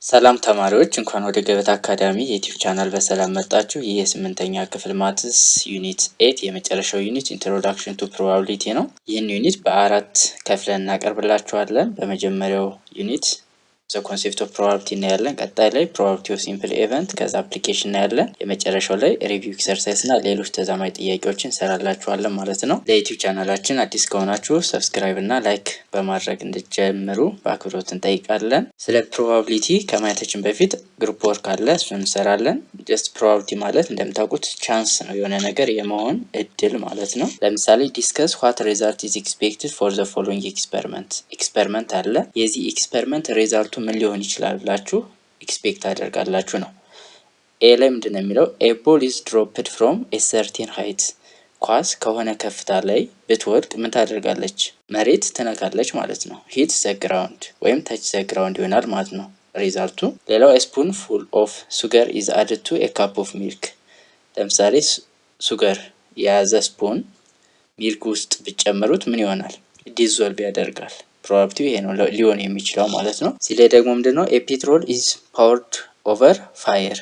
ሰላም ተማሪዎች እንኳን ወደ ገበታ አካዳሚ የዩቲዩብ ቻናል በሰላም መጣችሁ። ይህ የስምንተኛ ክፍል ማትስ ዩኒት 8 የመጨረሻው ዩኒት ኢንትሮዳክሽን ቱ ፕሮባቢሊቲ ነው። ይህን ዩኒት በአራት ከፍለን እናቀርብላችኋለን። በመጀመሪያው ዩኒት ዘ ኮንሴፕት ኦፍ ፕሮባቢሊቲ እናያለን። ቀጣይ ላይ ፕሮባቢሊቲ ኦፍ ሲምፕል ኢቨንት ከዛ አፕሊኬሽን እናያለን። የመጨረሻው ላይ ሪቪው ኤክሰርሳይዝ እና ሌሎች ተዛማጅ ጥያቄዎችን እንሰራላችኋለን ማለት ነው። ለዩቲዩብ ቻናላችን አዲስ ከሆናችሁ ሰብስክራይብ እና ላይክ በማድረግ እንድትጀምሩ በአክብሮት እንጠይቃለን። ስለ ፕሮባቢሊቲ ከማየታችን በፊት ግሩፕ ወርክ አለ፣ እሱን እንሰራለን። ጀስት ፕሮባቢሊቲ ማለት እንደምታውቁት ቻንስ ነው፣ የሆነ ነገር የመሆን እድል ማለት ነው። ለምሳሌ ዲስከስ ዋት ሪዛልት ኢዝ ኤክስፔክትድ ፎር ዘ ፎሎዊንግ ኤክስፐሪመንት አለ። የዚህ ኤክስፐሪመንት ሪዛልቱ ምን ሊሆን ይችላል ብላችሁ ኤክስፔክት አደርጋላችሁ ነው። ኤ ላይ ምንድነው የሚለው? ኤ ቦል ኢዝ ድሮፕድ ፍሮም ኤ ሰርቴን ሃይት። ኳስ ከሆነ ከፍታ ላይ ብትወድቅ ምን ታደርጋለች? መሬት ትነካለች ማለት ነው። ሂት ዘ ግራውንድ ወይም ተች ዘ ግራውንድ ይሆናል ማለት ነው ሪዛልቱ። ሌላው ስፑን ፉል ኦፍ ሱገር ኢዝ አድድ ቱ ኤ ካፕ ኦፍ ሚልክ። ለምሳሌ ሱገር የያዘ ስፑን ሚልክ ውስጥ ብትጨምሩት ምን ይሆናል? ዲዞልቭ ያደርጋል። ፕሮባቢሊቲ ይሄ ነው ሊሆን የሚችለው ማለት ነው። እዚህ ላይ ደግሞ ምንድነው? ኤ ፔትሮል ኢዝ ፓወርድ ኦቨር ፋየር።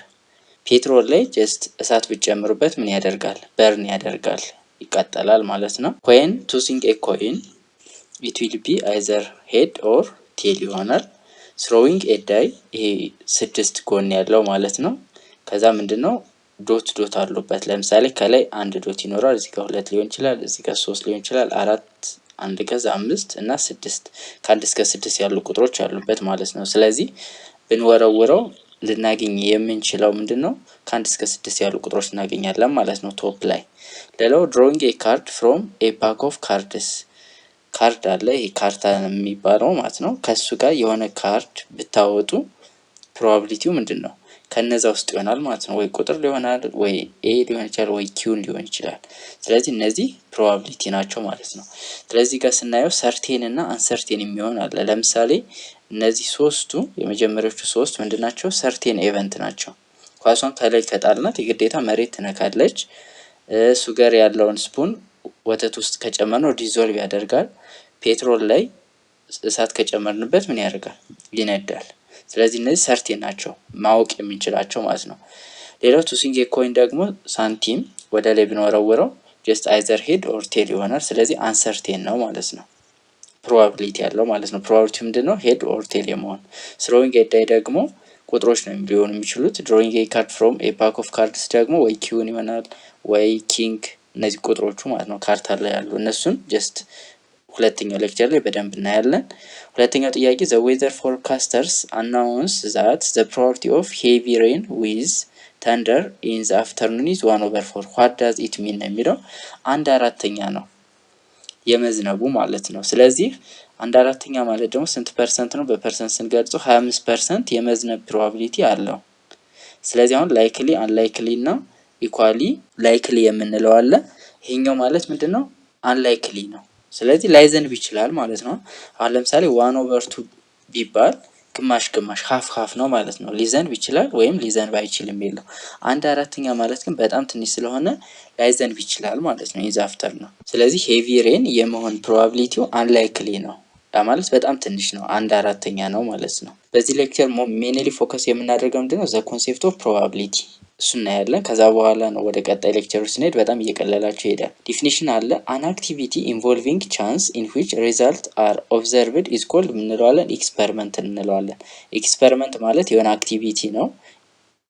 ፔትሮል ላይ ጀስት እሳት ብትጨምሩበት ምን ያደርጋል? በርን ያደርጋል፣ ይቃጠላል ማለት ነው። ኮይን ቶሲንግ ኤ ኮይን ኢት ዊል ቢ አይዘር ሄድ ኦር ቴል ይሆናል። ስሮዊንግ ኤ ዳይ፣ ይሄ 6 ጎን ያለው ማለት ነው። ከዛ ምንድነው? ዶት ዶት አሉበት። ለምሳሌ ከላይ 1 ዶት ይኖራል፣ እዚህ ጋር 2 ሊሆን ይችላል፣ እዚህ ጋር 3 ሊሆን ይችላል፣ 4 1 ከዛ 5 እና 6 ከ1 እስከ 6 ያሉ ቁጥሮች አሉበት ማለት ነው። ስለዚህ ብንወረውረው ልናገኝ የምንችለው ምንድነው? ከ1 እስከ 6 ያሉ ቁጥሮች እናገኛለን ማለት ነው ቶፕ ላይ። ሌላው ድሮዊንግ ኤ ካርድ ፍሮም ኤ ፓክ ኦፍ ካርድስ። ካርድ አለ፣ ይሄ ካርታ የሚባለው ማለት ነው። ከሱ ጋር የሆነ ካርድ ብታወጡ ፕሮባቢሊቲው ምንድነው? ከነዛ ውስጥ ይሆናል ማለት ነው። ወይ ቁጥር ሊሆናል፣ ወይ ኤ ሊሆን ይችላል፣ ወይ ኪውን ሊሆን ይችላል። ስለዚህ እነዚህ ፕሮባቢሊቲ ናቸው ማለት ነው። ስለዚህ ጋር ስናየው ሰርቴን እና አንሰርቴን የሚሆን አለ። ለምሳሌ እነዚህ ሶስቱ የመጀመሪያዎቹ 3 ምንድናቸው? ሰርቴን ኢቨንት ናቸው። ኳሷን ከላይ ከጣልናት የግዴታ መሬት ትነካለች። ሱገር ያለውን ስፑን ወተት ውስጥ ከጨመርነው ዲዞልቭ ያደርጋል። ፔትሮል ላይ እሳት ከጨመርንበት ምን ያደርጋል? ይነዳል። ስለዚህ እነዚህ ሰርቴን ናቸው ማወቅ የምንችላቸው ማለት ነው። ሌላው ቶሲንግ ኤ ኮይን ደግሞ ሳንቲም ወደ ላይ ብንወረውረው ጀስት አይዘር ሄድ ኦር ቴል ይሆናል። ስለዚህ አንሰርቴን ነው ማለት ነው፣ ፕሮባቢሊቲ ያለው ማለት ነው። ፕሮባቢሊቲ ምንድነው? ሄድ ኦር ቴል የመሆን። ስሮዊንግ ኤ ዳይ ደግሞ ቁጥሮች ነው ሊሆኑ የሚችሉት። ድሮዊንግ ኤ ካርድ ፍሮም ኤ ፓክ ኦፍ ካርድስ ደግሞ ወይ ኪውን ይሆናል ወይ ኪንግ፣ እነዚህ ቁጥሮቹ ማለት ነው ካርታ ላይ ያሉ። እነሱን ጀስት ሁለተኛው ሌክቸር ላይ በደንብ እናያለን። ሁለተኛው ጥያቄ ዘ ዌዘር ፎርካስተርስ አናውንስ ዛት ዘ ፕሮባቢሊቲ ኦፍ ሄቪ ሬን ዊዝ ተንደር ኢን ዘ አፍተርኑን ኢዝ 1/4 ዋት ዳዝ ኢት ሚን ነው የሚለው። 1/4 ነው የመዝነቡ ማለት ነው። ስለዚህ 1/4 ማለት ደግሞ ስንት ፐርሰንት ነው? በፐርሰንት ስንገልጸው 25% የመዝነብ ፕሮባቢሊቲ አለው። ስለዚህ አሁን ላይክሊ፣ አንላይክሊ እና ኢኳሊ ላይክሊ የምንለው አለ። ይሄኛው ማለት ምንድነው? አንላይክሊ ነው። ስለዚህ ላይዘንብ ይችላል ማለት ነው። አሁን ለምሳሌ 1/2 ቢባል ግማሽ ግማሽ ሀፍ ነው ማለት ነው። ሊዘንብ ይችላል ወይም ሊዘንብ አይችልም የሚለው። 1/4 ማለት ግን በጣም ትንሽ ስለሆነ ላይዘንብ ይችላል ማለት ነው። ኢዝ አፍተር ነው። ስለዚህ ሄቪ ሬን የመሆን ፕሮባቢሊቲው አንላይክሊ ነው። ያ ማለት በጣም ትንሽ ነው፣ 1/4 ነው ማለት ነው። በዚህ ሌክቸር ሜንሊ ፎከስ የምናደርገው ምንድነው? ዘ ኮንሴፕት ኦፍ ፕሮባቢሊቲ እሱ እናያለን። ከዛ በኋላ ነው ወደ ቀጣይ ሌክቸሮች ስንሄድ በጣም እየቀለላችሁ ይሄዳል። ዲፊኒሽን አለ። አን አክቲቪቲ ኢንቮልቪንግ ቻንስ ኢን ዊች ሪዛልት አር ኦብዘርቭድ ኢዝ ኮልድ እንለዋለን፣ ኤክስፐሪመንት እንለዋለን። ኤክስፐሪመንት ማለት የሆነ አክቲቪቲ ነው።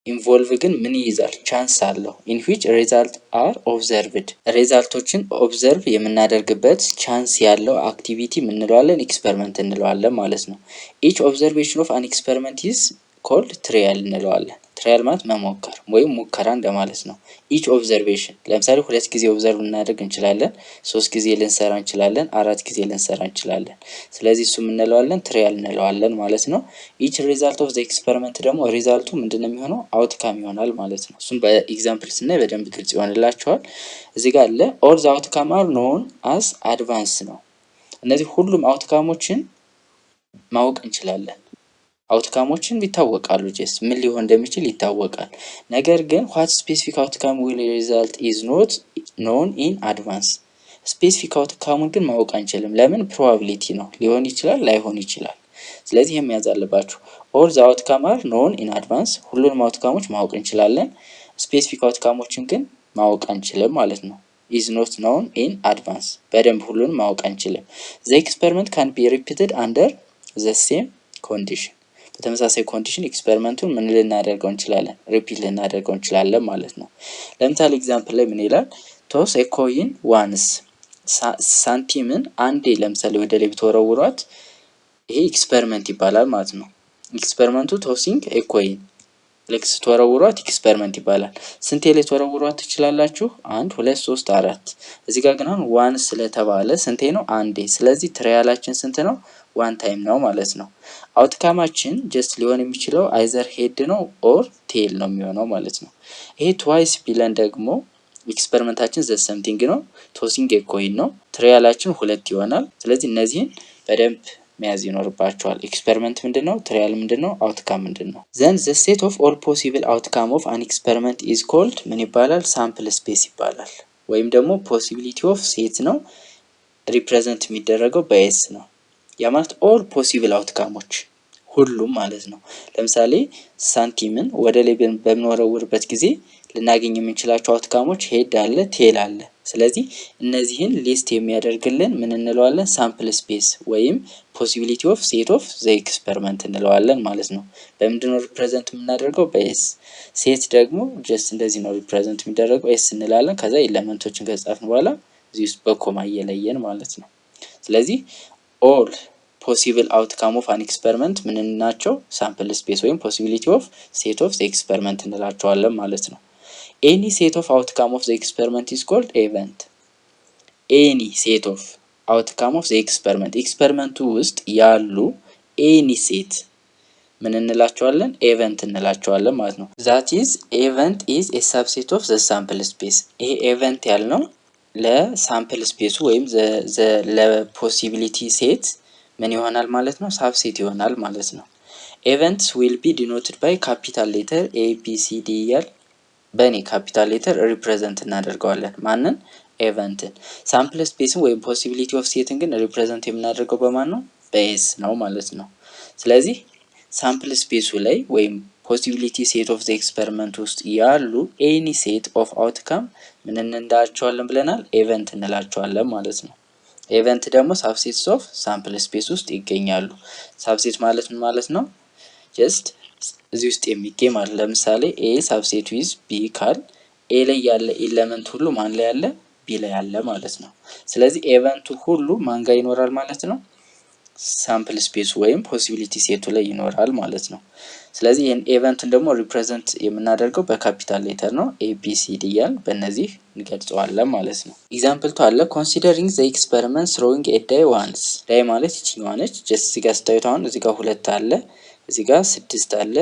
ኢንቮልቭ ግን ምን ይይዛል? ቻንስ አለው። ኢን ዊች ሪዛልት አር ኦብዘርቭድ፣ ሪዛልቶችን ኦብዘርቭ የምናደርግበት ቻንስ ያለው አክቲቪቲ እንለዋለን፣ ኤክስፐሪመንት እንለዋለን ማለት ነው። ኢች ኦብዘርቬሽን ኦፍ አን ኤክስፐሪመንት ኢዝ ኮልድ ትሪያል እንለዋለን። ትራያል ማለት መሞከር ወይም ሙከራ እንደማለት ነው። ኢች ኦብዘርቬሽን ለምሳሌ 2 ጊዜ ኦብዘርቭ ልናደርግ እንችላለን፣ 3 ጊዜ ልንሰራ እንችላለን፣ 4 ጊዜ ልንሰራ እንችላለን። ስለዚህ እሱ እንለዋለን ትራያል እንለዋለን ማለት ነው። ኢች ሪዛልት ኦፍ ዘ ኤክስፐሪመንት ደግሞ ሪዛልቱ ምንድነው የሚሆነው? አውትካም ይሆናል ማለት ነው። እሱም በኤግዛምፕል ስናይ በደንብ ግልጽ ይሆንላችኋል። እዚህ ጋር አለ ኦል ዘ አውትካም አር ኖን አስ አድቫንስ ነው። እነዚህ ሁሉም አውትካሞችን ማወቅ እንችላለን። አውትካሞችን ይታወቃሉ። ጀስት ምን ሊሆን እንደሚችል ይታወቃል። ነገር ግን what specific outcome will result is not known in advance። ስፔሲፊክ አውትካሙን ግን ማወቅ አንችልም። ለምን? ፕሮባቢሊቲ ነው። ሊሆን ይችላል ላይሆን ይችላል። ስለዚህ ይሄን መያዝ አለባችሁ። ኦል ዘ አውትካም አር ኖን ኢን አድቫንስ፣ ሁሉንም አውትካሞች ማወቅ እንችላለን። ስፔሲፊክ አውትካሞችን ግን ማወቅ አንችልም ማለት ነው። ኢዝ ኖት ኖን ኢን አድቫንስ፣ በደንብ ሁሉንም ማወቅ አንችልም። ዘ ኤክስፐሪመንት ካን ቢ ሪፒትድ አንደር ዘ ሴም ኮንዲሽን፣ በተመሳሳይ ኮንዲሽን ኤክስፐሪመንቱን ምን ልናደርገው እንችላለን? ሪፒት ልናደርገው እንችላለን ማለት ነው። ለምሳሌ ኤግዛምፕል ላይ ምን ይላል? ቶስ ኤ ኮይን ዋንስ፣ ሳንቲምን አንዴ ለምሳሌ ወደ ላይ ብትወረውሯት ይሄ ኤክስፐሪመንት ይባላል ማለት ነው። ኤክስፐሪመንቱ ቶሲንግ ኤ ኮይን ልክ ስትወረውሯት ኤክስፐሪመንት ይባላል። ስንቴ ላይ ተወረውሯት ትችላላችሁ? 1 2 3 4። እዚህ ጋር ግን አሁን ዋንስ ስለተባለ ስንቴ ነው? አንዴ። ስለዚህ ትራያላችን ስንት ነው? 1 ታይም ነው ማለት ነው። አውትካማችን ጀስት ሊሆን የሚችለው አይዘር ሄድ ነው ኦር ቴል ነው የሚሆነው ማለት ነው። ይሄ ትዋይስ ቢለን ደግሞ ኤክስፐሪመንታችን ዘ ሰምቲንግ ነው፣ ቶሲንግ ኤ ኮይን ነው፣ ትራያላችን 2 ይሆናል። ስለዚህ እነዚህን በደንብ መያዝ ይኖርባቸዋል። ኤክስፐሪመንት ምንድነው? ትራያል ምንድነው? አውትካም ምንድነው? ዘን ዘ ሴት ኦፍ ኦል ፖሲብል አውትካም ኦፍ አን ኤክስፐሪመንት ኢዝ ኮልድ ምን ይባላል? ሳምፕል ስፔስ ይባላል። ወይም ደግሞ ፖሲቢሊቲ ኦፍ ሴት ነው፣ ሪፕሬዘንት የሚደረገው በኤስ ነው። ያ ማለት ኦል ፖሲብል አውትካሞች ሁሉም ማለት ነው። ለምሳሌ ሳንቲምን ወደ ላይ በምንወረውርበት ጊዜ ልናገኝ የምንችላቸው አውትካሞች ሄድ አለ፣ ቴል አለ። ስለዚህ እነዚህን ሊስት የሚያደርግልን ምን እንለዋለን? ሳምፕል ስፔስ ወይም ፖሲቢሊቲ ኦፍ ሴት ኦፍ ዘ ኤክስፐሪመንት እንለዋለን ማለት ነው። በምንድነው ሪፕሬዘንት የምናደርገው? በኤስ። ሴት ደግሞ ጀስት እንደዚህ ነው ሪፕሬዘንት የሚደረገው፣ ኤስ እንላለን። ከዛ ኤሌመንቶችን ከጻፍን በኋላ እዚህ ውስጥ በኮማ እየለየን ማለት ነው። ስለዚህ ኦል ፖሲብል አውትካም ኦፍ አን ኤክስፐሪመንት ምን ናቸው? ሳምፕል ስፔስ ወይም ፖሲቢሊቲ ኦፍ ሴት ኦፍ ዘ ኤክስፐሪመንት እንላቸዋለን ማለት ነው። ኤኒ ሴት ኦፍ አውትካም ኦፍ ዘ ኤክስፐሪመንት ኢዝ ኮልድ ኤቨንት። ኤኒ ሴት ኦፍ አውትካም ኦፍ ዘ ኤክስፐሪመንት፣ ኤክስፐሪመንቱ ውስጥ ያሉ ኤኒ ሴት ምን እንላቸዋለን? ኤቨንት እንላቸዋለን ማለት ነው። ዛት ኢዝ ኤቨንት ኢዝ ኤ ሳብሴት ኦፍ ዘ ሳምፕል ስፔስ። ይሄ ኤቨንት ያልነው ለሳምፕል ስፔሱ ወይም ለፖሲቢሊቲ ሴት ምን ይሆናል ማለት ነው? ሳብሴት ይሆናል ማለት ነው። ኤቨንትስ ዊል ቢ ዲኖትድ ባይ ካፒታል ሌተር ኤ ቢ ሲ ዲ እያል በእኔ ካፒታል ሌተር ሪፕሬዘንት እናደርገዋለን። ማንን? ኤቨንትን። ሳምፕል ስፔስን ወይም ፖሲቢሊቲ ኦፍ ሴትን ግን ሪፕሬዘንት የምናደርገው በማን ነው? በኤስ ነው ማለት ነው። ስለዚህ ሳምፕል ስፔሱ ላይ ወይም ፖሲቢሊቲ ሴት ኦፍ ዘ ኤክስፐሪመንት ውስጥ ያሉ ኤኒ ሴት ኦፍ አውትካም ምን እንላቸዋለን ብለናል? ኤቨንት እንላቸዋለን ማለት ነው። ኤቨንት ደግሞ ሳብሴትስ ኦፍ ሳምፕል ስፔስ ውስጥ ይገኛሉ። ሳብሴት ማለት ምን ማለት ነው? ጀስት እዚህ ውስጥ የሚገኝ ማለት ለምሳሌ ኤ ሳብሴት ዊዝ ቢ ካል ኤ ላይ ያለ ኤሌመንት ሁሉ ማን ላይ ያለ? ቢ ላይ ያለ ማለት ነው። ስለዚህ ኤቨንቱ ሁሉ ማን ጋር ይኖራል ማለት ነው? ሳምፕል ስፔሱ ወይም ፖሲቢሊቲ ሴቱ ላይ ይኖራል ማለት ነው። ስለዚህ ይህን ኤቨንትን ደግሞ ሪፕሬዘንት የምናደርገው በካፒታል ሌተር ነው። ኤ ቢ ሲ ዲ እያል በእነዚህ እንገልጸዋለን ማለት ነው። ኤግዛምፕል ቱ አለ። ኮንሲደሪንግ ዘ ኤክስፐሪመንት ስሮዊንግ ኤ ዳይ ዋንስ። ዳይ ማለት ይችኛዋ ነች። ጀስት እዚህ ጋር ስታዩት አሁን እዚህ ጋር 2 አለ፣ እዚህ ጋር 6 አለ፣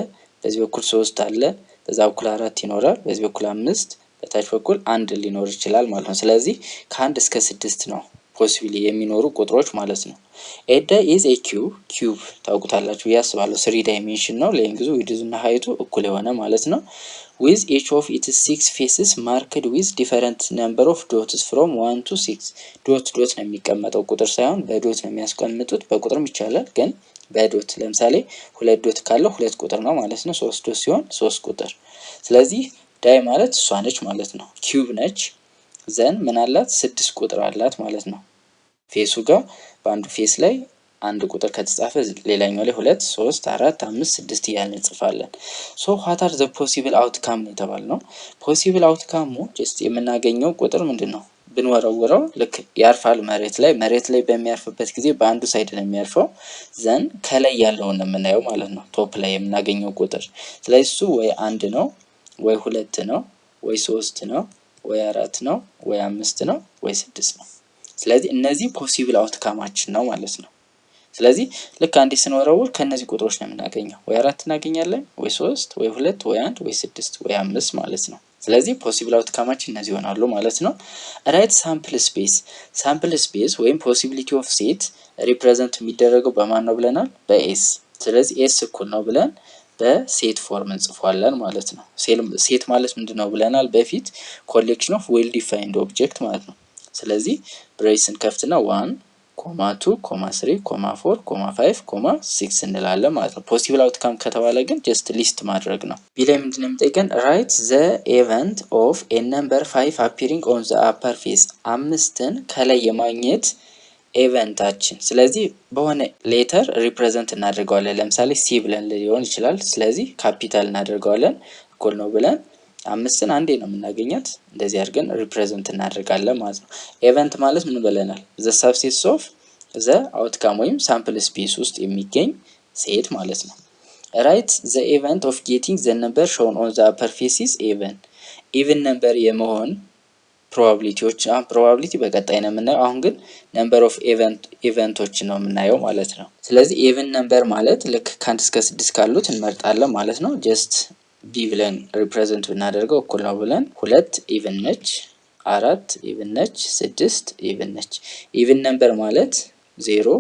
በዚህ በኩል 3 አለ፣ በዛ በኩል 4 ይኖራል፣ በዚህ በኩል 5፣ በታች በኩል 1 ሊኖር ይችላል ማለት ነው። ስለዚህ ከ1 እስከ 6 ነው ፖሲብሊ የሚኖሩ ቁጥሮች ማለት ነው። ኤ ዳይ ኢዝ ኤ ኪዩብ ታውቁታላችሁ ያስባለሁ። 3 ዳይሜንሽን ነው። ሌንግዙ ዊድዙ እና ሃይቱ እኩል የሆነ ማለት ነው። ዊዝ ኢች ኦፍ ኢትስ 6 ፌስስ ማርክድ ዊዝ ዲፈረንት ነምበር ኦፍ ዶትስ ፍሮም 1 to 6። ዶት ነው የሚቀመጠው ቁጥር ሳይሆን በዶት ነው የሚያስቀምጡት። በቁጥርም ይቻላል ግን በዶት ለምሳሌ 2 ዶት ካለው 2 ቁጥር ነው ማለት ነው። 3 ዶት ሲሆን 3 ቁጥር። ስለዚህ ዳይ ማለት እሷ ነች ማለት ነው። ኪዩብ ነች። ዘን ምን አላት? 6 ቁጥር አላት ማለት ነው። ፌሱ ጋር በአንዱ ፌስ ላይ 1 ቁጥር ከተጻፈ ሌላኛው ላይ 2 3 4 5 6 እያልን እንጽፋለን። ሶ ዋት አር ዘ ፖሲብል አውትካም ነው የተባልነው። ፖሲብል አውትካሙ ጀስት የምናገኘው ቁጥር ምንድነው? ብንወረውረው ልክ ያርፋል መሬት ላይ በሚያርፍበት ጊዜ በአንዱ ሳይድ ነው የሚያርፈው። ዘን ከላይ ያለውን ነው የምናየው ማለት ነው፣ ቶፕ ላይ የምናገኘው ቁጥር። ስለዚህ እሱ ወይ 1 ነው ወይ 2 ነው ወይ 3 ነው ወይ 4 ነው ወይ 5 ነው ወይ 6 ነው። ስለዚህ እነዚህ ፖሲብል አውትካማችን ነው ማለት ነው። ስለዚህ ልክ አንዴ ስንወረውር ከነዚህ ቁጥሮች ነው የምናገኘው። ወይ 4 እናገኛለን ወይ 3 ወይ 2 ወይ 1 ወይ 6 ወይ 5 ማለት ነው። ስለዚህ ፖሲብል አውትካማችን እነዚህ ይሆናሉ ማለት ነው። ራይት ሳምፕል ስፔስ ወይም ፖሲቢሊቲ ኦፍ ሴት ሪፕሬዘንት የሚደረገው በማን ነው ብለናል? በኤስ። ስለዚህ ኤስ እኩል ነው ብለን በሴት ፎርም እንጽፏለን ማለት ነው። ሴት ማለት ምንድነው ብለናል በፊት? ኮሌክሽን ኦፍ ዌል ዲፋይንድ ኦብጀክት ማለት ነው። ስለዚህ ብሬስን ከፍትና 1 ኮማ 2 ኮማ 3 ኮማ 4 ኮማ 5 ኮማ 6 እንላለን ማለት ነው። ፖሲብል አውትካም ከተባለ ግን ጀስት ሊስት ማድረግ ነው። ቢ ላይ ምንድነው የሚጠይቀን? ራይት ዘ ኤቨንት ኦፍ ኤ ነምበር 5 አፒሪንግ ኦን ዘ አፐር ፌስ። አምስትን ከላይ የማግኘት ኤቨንታችን። ስለዚህ በሆነ ሌተር ሪፕሬዘንት እናደርገዋለን። ለምሳሌ ሲ ብለን ሊሆን ይችላል። ስለዚህ ካፒታል እናደርገዋለን እኩል ነው ብለን አምስትን አንዴ ነው የምናገኛት። እንደዚህ አድርገን ሪፕሬዘንት እናደርጋለን ማለት ነው። ኤቨንት ማለት ምን ብለናል? ዘ ሰብሴት ኦፍ ዘ አውትካም ወይም ሳምፕል ስፔስ ውስጥ የሚገኝ ሴት ማለት ነው። ራይት ዘ ኤቨንት ኦፍ ጌቲንግ ዘ ነምበር ሾውን ኦን ዘ አፐር ፌስ ኢዝ ኤቨን። ኢቭን ነምበር የመሆን ፕሮባቢሊቲዎች፣ ፕሮባቢሊቲ በቀጣይ ነው የምናየው። አሁን ግን ነምበር ኦፍ ኢቨንቶች ነው የምናየው ማለት ነው። ስለዚህ ኢቭን ነምበር ማለት ልክ ከ1 እስከ 6 ካሉት እንመርጣለን ማለት ነው። ጀስት ቢ ብለን ሪፕሬዘንት ብናደርገው እኩል ነው ብለን 2 ኢቭን ነች፣ 4 ኢቭን ነች፣ 6 ኢቭን ነች። ኢቭን ነምበር ማለት 0፣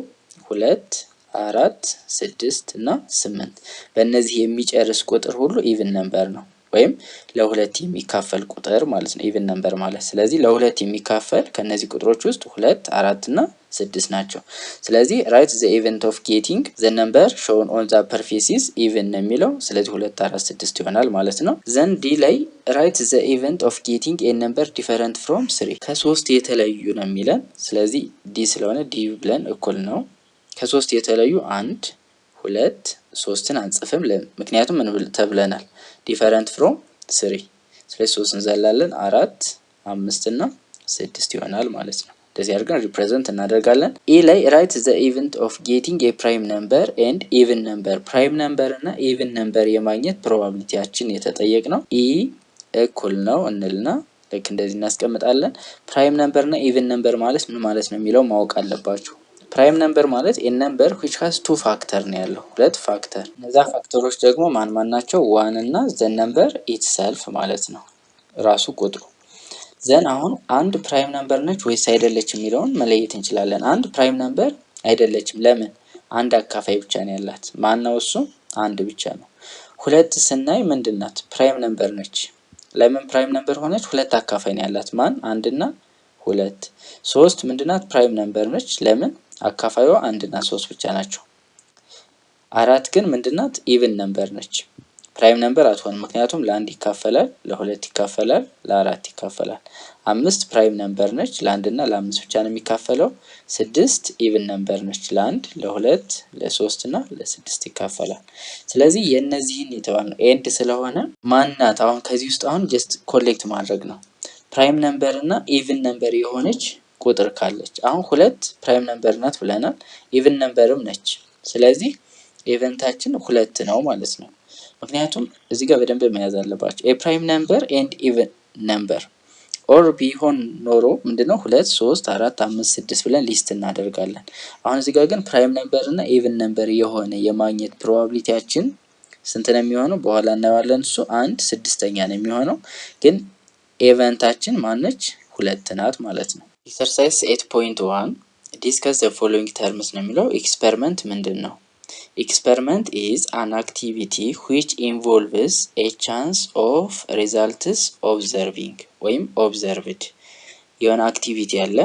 2፣ 4፣ 6 እና 8 በእነዚህ የሚጨርስ ቁጥር ሁሉ ኢቭን ነምበር ነው ወይም ለሁለት የሚካፈል ቁጥር ማለት ነው ኢቭን ነምበር ማለት። ስለዚህ ለሁለት የሚካፈል ከነዚህ ቁጥሮች ውስጥ 2፣ 4 እና 6 ናቸው። ስለዚህ ራይት ዘ ኢቨንት ኦፍ ጌቲንግ ዘ ነምበር ሾውን ኦን ዘ አፐር ፌስ ኢዝ ኢቭን ነው የሚለው። ስለዚህ 2፣ 4፣ 6 ይሆናል ማለት ነው። ዘን ዲ ላይ ራይት ዘ ኢቨንት ኦፍ ጌቲንግ ኤ ነምበር ዲፈረንት ፍሮም 3 ከ3 የተለዩ ነው የሚለን። ስለዚህ ዲ ስለሆነ ዲ ብለን እኩል ነው ከ3 የተለዩ 1፣ 2፣ 3ን አንጽፍም። ምክንያቱም ምን ተብለናል? ዲፈረንት ፍሮም 3። ስለዚህ 3 እንዘላለን 4፣ 5 እና 6 ይሆናል ማለት ነው። እንደዚህ አድርገን ሪፕሬዘንት እናደርጋለን። ኢ ላይ ራይት ዘ ኢቨንት ኦፍ ጌቲንግ ኤ ፕራይም ነምበር ኤንድ ኢቭን ነምበር። ፕራይም ነምበር እና ኢቭን ነምበር የማግኘት ፕሮባቢሊቲያችን የተጠየቅ ነው። ኢ እኩል ነው እንልና ልክ እንደዚህ እናስቀምጣለን። ፕራይም ነምበር እና ኢቭን ነምበር ማለት ምን ማለት ነው የሚለው ማወቅ አለባችሁ። ፕራይም ነምበር ማለት ኤ ነምበር which has 2 ፋክተር ነው ያለው፣ 2 ፋክተር። እነዛ ፋክተሮች ደግሞ ማን ናቸው? 1 እና ዘ ነምበር ኢትሰልፍ ማለት ነው ራሱ ቁጥሩ። ዘን አሁን አንድ ፕራይም ነምበር ነች ወይስ አይደለችም የሚለውን መለየት እንችላለን። አንድ ፕራይም ነምበር አይደለችም። ለምን? አንድ አካፋይ ብቻ ነው ያላት። ማን ነው እሱ? አንድ ብቻ ነው። 2 ስናይ ምንድናት? ፕራይም ነምበር ነች። ለምን ፕራይም ነምበር ሆነች? 2 አካፋይ ነው ያላት። ማን? 1 እና 2። 3 ምንድናት? ፕራይም ነምበር ነች። ለምን? አካፋዩ 1 እና 3 ብቻ ናቸው። 4 ግን ምንድናት? ኢቭን ነምበር ነች። ፕራይም ነምበር አትሆንም፣ ምክንያቱም ለ1 ይካፈላል፣ ለ2 ይካፈላል፣ ለ4 ይካፈላል። 5 ፕራይም ነምበር ነች፣ ለ1 እና ለ5 ብቻ ነው የሚካፈለው። 6 ኢቭን ነምበር ነች፣ ለ1፣ ለ2፣ ለ3 እና ለ6 ይካፈላል። ስለዚህ የእነዚህን የተባልነው ኤንድ ስለሆነ ማናት? አሁን ከዚህ ውስጥ አሁን ጀስት ኮሌክት ማድረግ ነው። ፕራይም ነምበር እና ኢቭን ነምበር የሆነች ቁጥር ካለች አሁን 2 ፕራይም ነምበር ናት ብለናል፣ ኢቭን ነምበርም ነች። ስለዚህ ኢቨንታችን 2 ነው ማለት ነው። ምክንያቱም እዚህ ጋር በደንብ መያዝ አለባቸው። ኤ ፕራይም ነምበር ኤንድ ኢቭን ነምበር ኦር ቢሆን ኖሮ ምንድነው 2፣ 3፣ 4፣ 5፣ 6 ብለን ሊስት እናደርጋለን። አሁን እዚህ ጋር ግን ፕራይም ነምበር እና ኢቭን ነምበር የሆነ የማግኘት ፕሮባቢሊቲያችን ስንት ነው የሚሆነው? በኋላ እናየዋለን። እሱ 1/6 ነው የሚሆነው። ግን ኢቨንታችን ማነች? 2 ናት ማለት ነው። ኤክሰርሳይዝ 8.1 ዲስከስ ዘ ፎሎዊንግ ተርምስ ነው የሚለው። ኤክስፐሪመንት ምንድን ነው? ኤክስፐሪመንት ኢዝ አን አክቲቪቲ ዊች ኢንቮልቭስ ኤ ቻንስ ኦፍ ሪዛልትስ ኦብዘርቪንግ ወይም ኦብዘርቭድ። የሆነ አክቲቪቲ አለ፣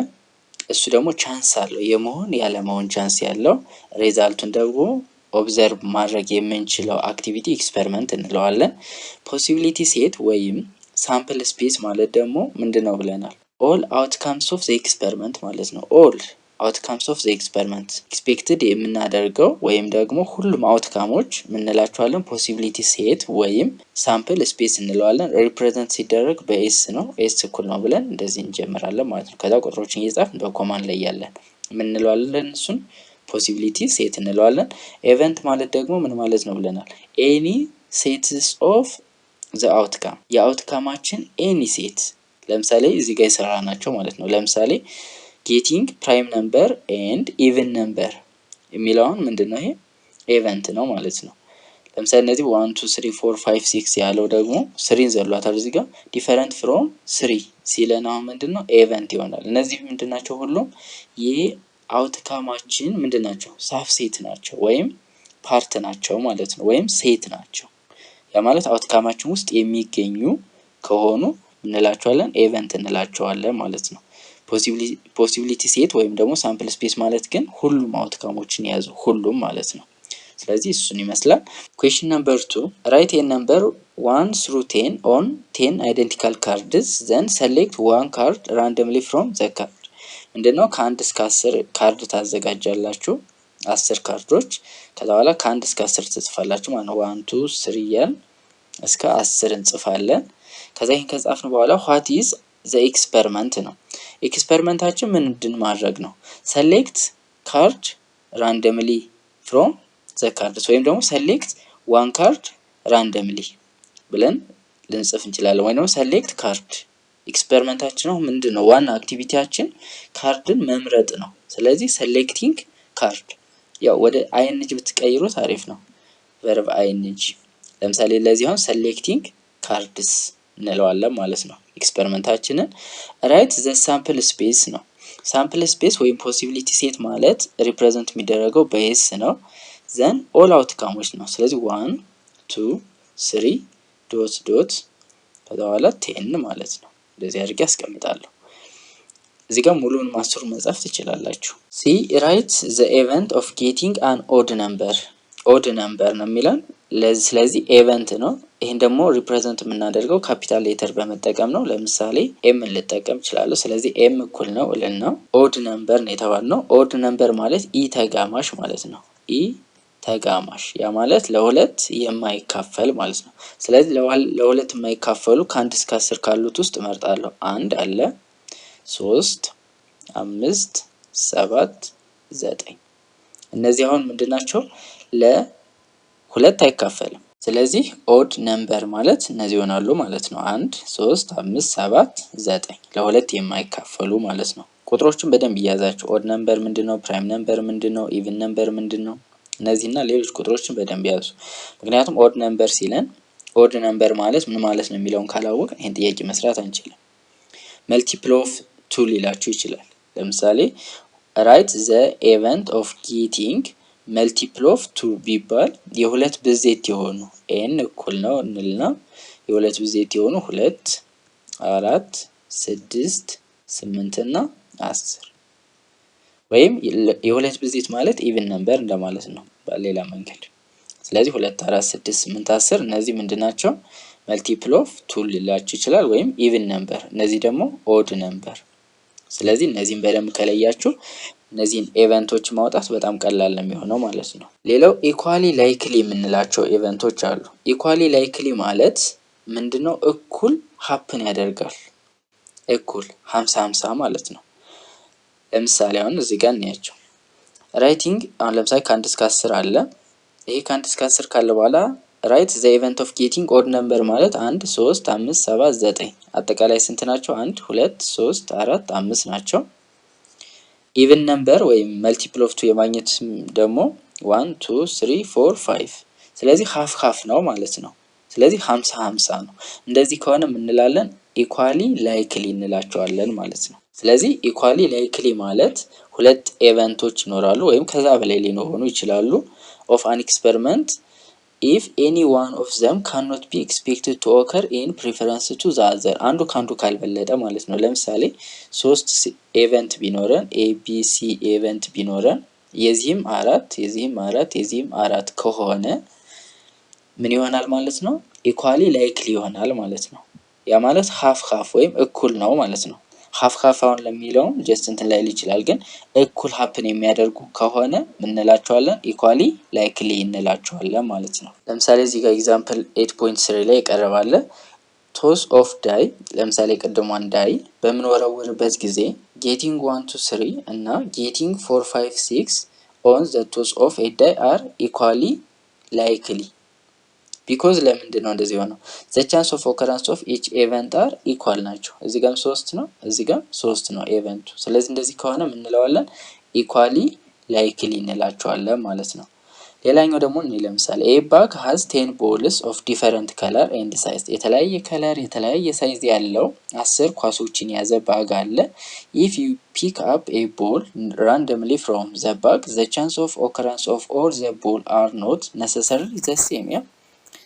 እሱ ደግሞ ቻንስ አለው የመሆን ያለመሆን ቻንስ ያለው፣ ሪዛልቱን ደግሞ ኦብዘርቭ ማድረግ የምንችለው አክቲቪቲ ኤክስፐሪመንት እንለዋለን። ፖሲቢሊቲ ሴት ወይም ሳምፕል ስፔስ ማለት ደግሞ ምንድን ነው ብለናል? ኦል አውትካምስ ኦፍ ዘ ኤክስፐሪመንት ማለት ነው። ኦል አውትካምስ ኦፍ ዘ ኤክስፐሪመንት ኤክስፔክትድ የምናደርገው ወይም ደግሞ ሁሉም አውትካሞች ምንላቸዋለን? ፖሲቢሊቲ ሴት ወይም ሳምፕል ስፔስ እንለዋለን። ሪፕሬዘንት ሲደረግ በኤስ ነው። ኤስ እኩል ነው ብለን እንደዚህ እንጀምራለን ማለት ነው። ከዛ ቁጥሮችን እየጻፍን በኮማን ላይ ያለን ምን እንለዋለን? እሱን ፖሲቢሊቲ ሴት እንለዋለን። ኤቨንት ማለት ደግሞ ምን ማለት ነው ብለናል? ኤኒ ሴትስ ኦፍ ዘ አውትካም የአውትካማችን ኤኒ ሴት። ለምሳሌ እዚህ ጋር የሰራ ናቸው ማለት ነው። ለምሳሌ ጌቲንግ ፕራይም ነምበር ኤንድ ኢቭን ነምበር የሚለውን ምንድነው? ይሄ ኤቨንት ነው ማለት ነው። ለምሳሌ እነዚህ 1 2 3 4 5 6 ያለው ደግሞ 3ን ዘሏታል እዚህ ጋር ዲፈረንት ፍሮም 3 ሲለን አሁን ምንድነው? ኤቨንት ይሆናል። እነዚህ ምንድናቸው? ሁሉም የአውትካማችን ምንድናቸው? ሳብሴት ናቸው ወይም ፓርት ናቸው ማለት ነው። ወይም ሴት ናቸው። ያ ማለት አውትካማችን ውስጥ የሚገኙ ከሆኑ እንላቸዋለን ኤቨንት እንላቸዋለን ማለት ነው። ፖሲቢሊቲ ሴት ወይም ደግሞ ሳምፕል ስፔስ ማለት ግን ሁሉም አውትካሞችን የያዙ ሁሉም ማለት ነው። ስለዚህ እሱን ይመስላል። ኩዌሽን ነምበር 2 ራይት ኤ ነምበር 1 through 10 on 10 identical cards then select one card randomly from the card። ምንድነው ከ1 እስከ 10 ካርድ ታዘጋጃላችሁ 10 ካርዶች ከዛ በኋላ ከ1 እስከ 10 ትጽፋላችሁ ማለት ነው። 1 2 3 እያልን እስከ 10 እንጽፋለን። ከዛ ይሄን ከጻፍን በኋላ what is the experiment ነው። ኤክስፐሪመንታችን ምንድን ማድረግ ነው? select card randomly from the cards ወይም ደግሞ select one card randomly ብለን ልንጽፍ እንችላለን። ወይም ደግሞ select card ኤክስፐሪመንታችን ነው ምንድነው? ዋና አክቲቪቲያችን ካርድን መምረጥ ነው። ስለዚህ selecting card ያው ወደ አይንጅ ብትቀይሩት አሪፍ ነው። verb አይንጅ ለምሳሌ ለዚህ አሁን selecting cards እንለዋለን ማለት ነው። ኤክስፐሪመንታችንን ራይት ዘ ሳምፕል ስፔስ ነው። ሳምፕል ስፔስ ወይም ፖሲቢሊቲ ሴት ማለት ሪፕሬዘንት የሚደረገው በኤስ ነው። ዘን ኦል አውትካሞች ነው። ስለዚህ 1 2 3 ዶት ዶት ከዛ በኋላ 10 ማለት ነው። እንደዚህ አድርጌ አስቀምጣለሁ። እዚህ ጋር ሙሉውን ማስተር መጻፍ ትችላላችሁ። ሲ ራይት ዘ ኢቨንት ኦፍ ጌቲንግ አን ኦድ ነምበር ኦድ ነምበር ነው የሚለን ስለዚህ ኢቨንት ነው። ይሄን ደግሞ ሪፕሬዘንት የምናደርገው ካፒታል ሌተር በመጠቀም ነው። ለምሳሌ ኤም ልጠቀም እችላለሁ። ስለዚህ ኤም እኩል ነው እልና ኦድ ነምበር ነው የተባልነው። ኦድ ነምበር ማለት ኢ ተጋማሽ ማለት ነው። ኢ ተጋማሽ ያ ማለት ለሁለት የማይካፈል ማለት ነው። ስለዚህ ለሁለት የማይካፈሉ ከ1 እስከ 10 ካሉት ውስጥ እመርጣለሁ። 1 አለ 3 5 7 9 እነዚህ አሁን ምንድናቸው? ለሁለት አይካፈልም። ስለዚህ ኦድ ነምበር ማለት እነዚህ ይሆናሉ ማለት ነው። 1 3 5 7 9 ለሁለት የማይካፈሉ ማለት ነው። ቁጥሮችን በደንብ እያዛችሁ ኦድ ነምበር ምንድነው? ፕራይም ነምበር ምንድነው? ኢቭን ነምበር ምንድነው? እነዚህና ሌሎች ቁጥሮችን በደንብ ያዙ። ምክንያቱም ኦድ ነምበር ሲለን ኦድ ነምበር ማለት ምን ማለት ነው የሚለውን ካላወቅ ይሄን ጥያቄ መስራት አንችልም። መልቲፕል ኦፍ 2 ሊላችሁ ይችላል። ለምሳሌ ራይት ዘ ኢቨንት ኦፍ ጌቲንግ መልቲፕል ኦፍ 2 ቢባል የሁለት ብዜት የሆኑ ኤን እኩል ነው እንልና የሁለት ብዜት የሆኑ 2 4 6 8 እና 10 ወይም የሁለት ብዜት ማለት ኢቭን ነምበር እንደማለት ነው በሌላ መንገድ። ስለዚህ 2 4 6 8 10 እነዚህ ምንድናቸው? መልቲፕል ኦፍ 2 ሊላችሁ ይችላል ወይም ኢቭን ነምበር። እነዚህ ደግሞ ኦድ ነምበር። ስለዚህ እነዚህን በደንብ ከለያችሁ እነዚህን ኢቨንቶች ማውጣት በጣም ቀላል ነው የሚሆነው ማለት ነው። ሌላው ኢኳሊ ላይክሊ የምንላቸው ኢቨንቶች አሉ። ኢኳሊ ላይክሊ ማለት ምንድነው? እኩል ሀፕን ያደርጋል። እኩል 50 50 ማለት ነው። ለምሳሌ አሁን እዚህ ጋር እንያቸው። ራይቲንግ አሁን ለምሳሌ ከ1 እስከ 10 አለ። ይሄ ከ1 እስከ 10 ካለ በኋላ ራይት ዘ ኢቨንት ኦፍ ጌቲንግ ኦድ ነምበር ማለት 1 3 5 7 9 አጠቃላይ ስንት ናቸው? 1 2 3 4 5 ናቸው። ኢቭን ነምበር ወይም መልቲፕል ኦፍ 2 የማግኘት ደግሞ 1 2 3 4 5 ስለዚህ ሃፍ ሃፍ ነው ማለት ነው። ስለዚህ 50 50 ነው። እንደዚህ ከሆነ ምን እንላለን? ኢኳሊ ላይክሊ እንላቸዋለን ማለት ነው። ስለዚህ ኢኳሊ ላይክሊ ማለት ሁለት ኢቨንቶች ይኖራሉ ወይም ከዛ በላይ ሊኖሩ ይችላሉ ኦፍ አን ኤክስፐሪመንት if any one of them cannot be expected to occur in preference to the other አንዱ ካንዱ ካልበለጠ ማለት ነው። ለምሳሌ 3 ኢቨንት ቢኖረን ኤ ቢ ሲ ኢቨንት ቢኖረን የዚህም 4 የዚህም 4 የዚህም 4 ከሆነ ምን ይሆናል ማለት ነው? ኢኳሊ ላይክሊ ይሆናል ማለት ነው። ያ ማለት ሃፍ ሃፍ ወይም እኩል ነው ማለት ነው። ሃፍ ሃፍ አሁን ለሚለው ጀስት እንትን ላይ ይችላል ግን እኩል ሀፕን የሚያደርጉ ከሆነ ምን እንላቸዋለን? ኢኳሊ ላይክሊ እንላቸዋለን ማለት ነው። ለምሳሌ እዚህ ጋር ኤግዛምፕል 8.3 ላይ የቀረባለ ቶስ ኦፍ ዳይ ለምሳሌ ቅድሟን ዳይ በምንወረውርበት ጊዜ ጌቲንግ 1 to 3 እና ጌቲንግ 4 5 6 ኦን ዘ ቶስ ኦፍ ኤ ዳይ አር ኢኳሊ ላይክሊ ቢኮዝ ለምንድን ነው እንደዚህ ሆነው? ዘ ቻንስ ኦፍ ኦከራንስ ኦፍ ኢች ኢቨንት አር ኢኳል ናቸው። እዚህ ጋር 3 ነው፣ እዚህ ጋር 3 ነው ኢቨንቱ። ስለዚህ እንደዚህ ከሆነ ምን እንለዋለን? ኢኳሊ ላይክሊ እንላቸዋለን ማለት ነው። ሌላኛው ደግሞ ለምሳሌ ኤ ባግ ሃዝ 10 ቦልስ ኦፍ ዲፈረንት ከለር ኤንድ ሳይዝ የተለያየ ከለር የተለያየ ሳይዝ ያለው 10 ኳሶችን የያዘ ባግ አለ። ኢፍ ዩ ፒክ አፕ ኤ ቦል randomly from the bag the chance of occurrence of all the ball are not necessarily the same ያ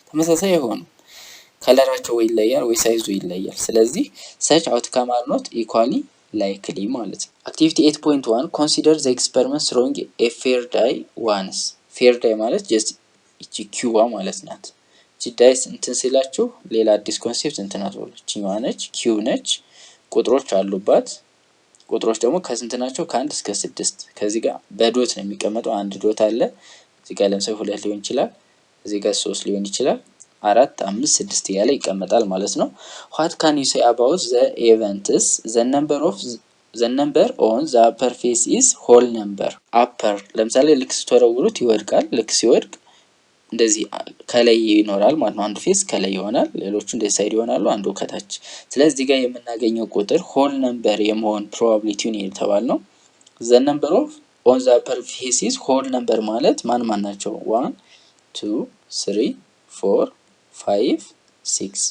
ተመሳሳይ የሆኑ ከለራቸው ወይ ይለያል ወይ ሳይዙ ይለያል። ስለዚህ such outcome are not equally ላይክሊ ማለት ነው። አክቲቪቲ 8.1 ኮንሲደር ዘ ኤክስፐሪመንት ትሮዊንግ ኤ ፌር ዳይ ዋንስ። ፌር ዳይ ማለት ጀስት እቺ ኪዋ ማለት ናት። እቺ ዳይ እንትን ሲላችሁ ሌላ አዲስ ኮንሴፕት እንትን አትበሉ። እቺኛዋ ነች፣ ኪው ነች፣ ቁጥሮች አሉባት። ቁጥሮች ደግሞ ከስንት ናቸው? ከ1 እስከ 6። ከዚህ ጋር በዶት ነው የሚቀመጠው። አንድ ዶት አለ እዚህ ጋር ለምሳሌ 2 ሊሆን ይችላል፣ እዚህ ጋር 3 ሊሆን ይችላል፣ 4 5 6 እያለ ይቀመጣል ማለት ነው። what can you say about the events? the number on the upper face is whole number. upper ለምሳሌ ልክ ስትወረውሩት ይወድቃል። ልክ ሲወድቅ እንደዚህ ከላይ ይኖራል ማለት ነው። አንዱ ፌስ ከላይ ይሆናል፣ ሌሎቹ እንደዚህ ሳይድ ይሆናሉ፣ አንዱ ከታች። ስለዚህ ጋር የምናገኘው ቁጥር ሆል ነምበር የመሆን ፕሮባቢሊቲውን የተባልነው the number of on the upper face is whole number ማለት ማን ናቸው? 1 2 3 4 5 6።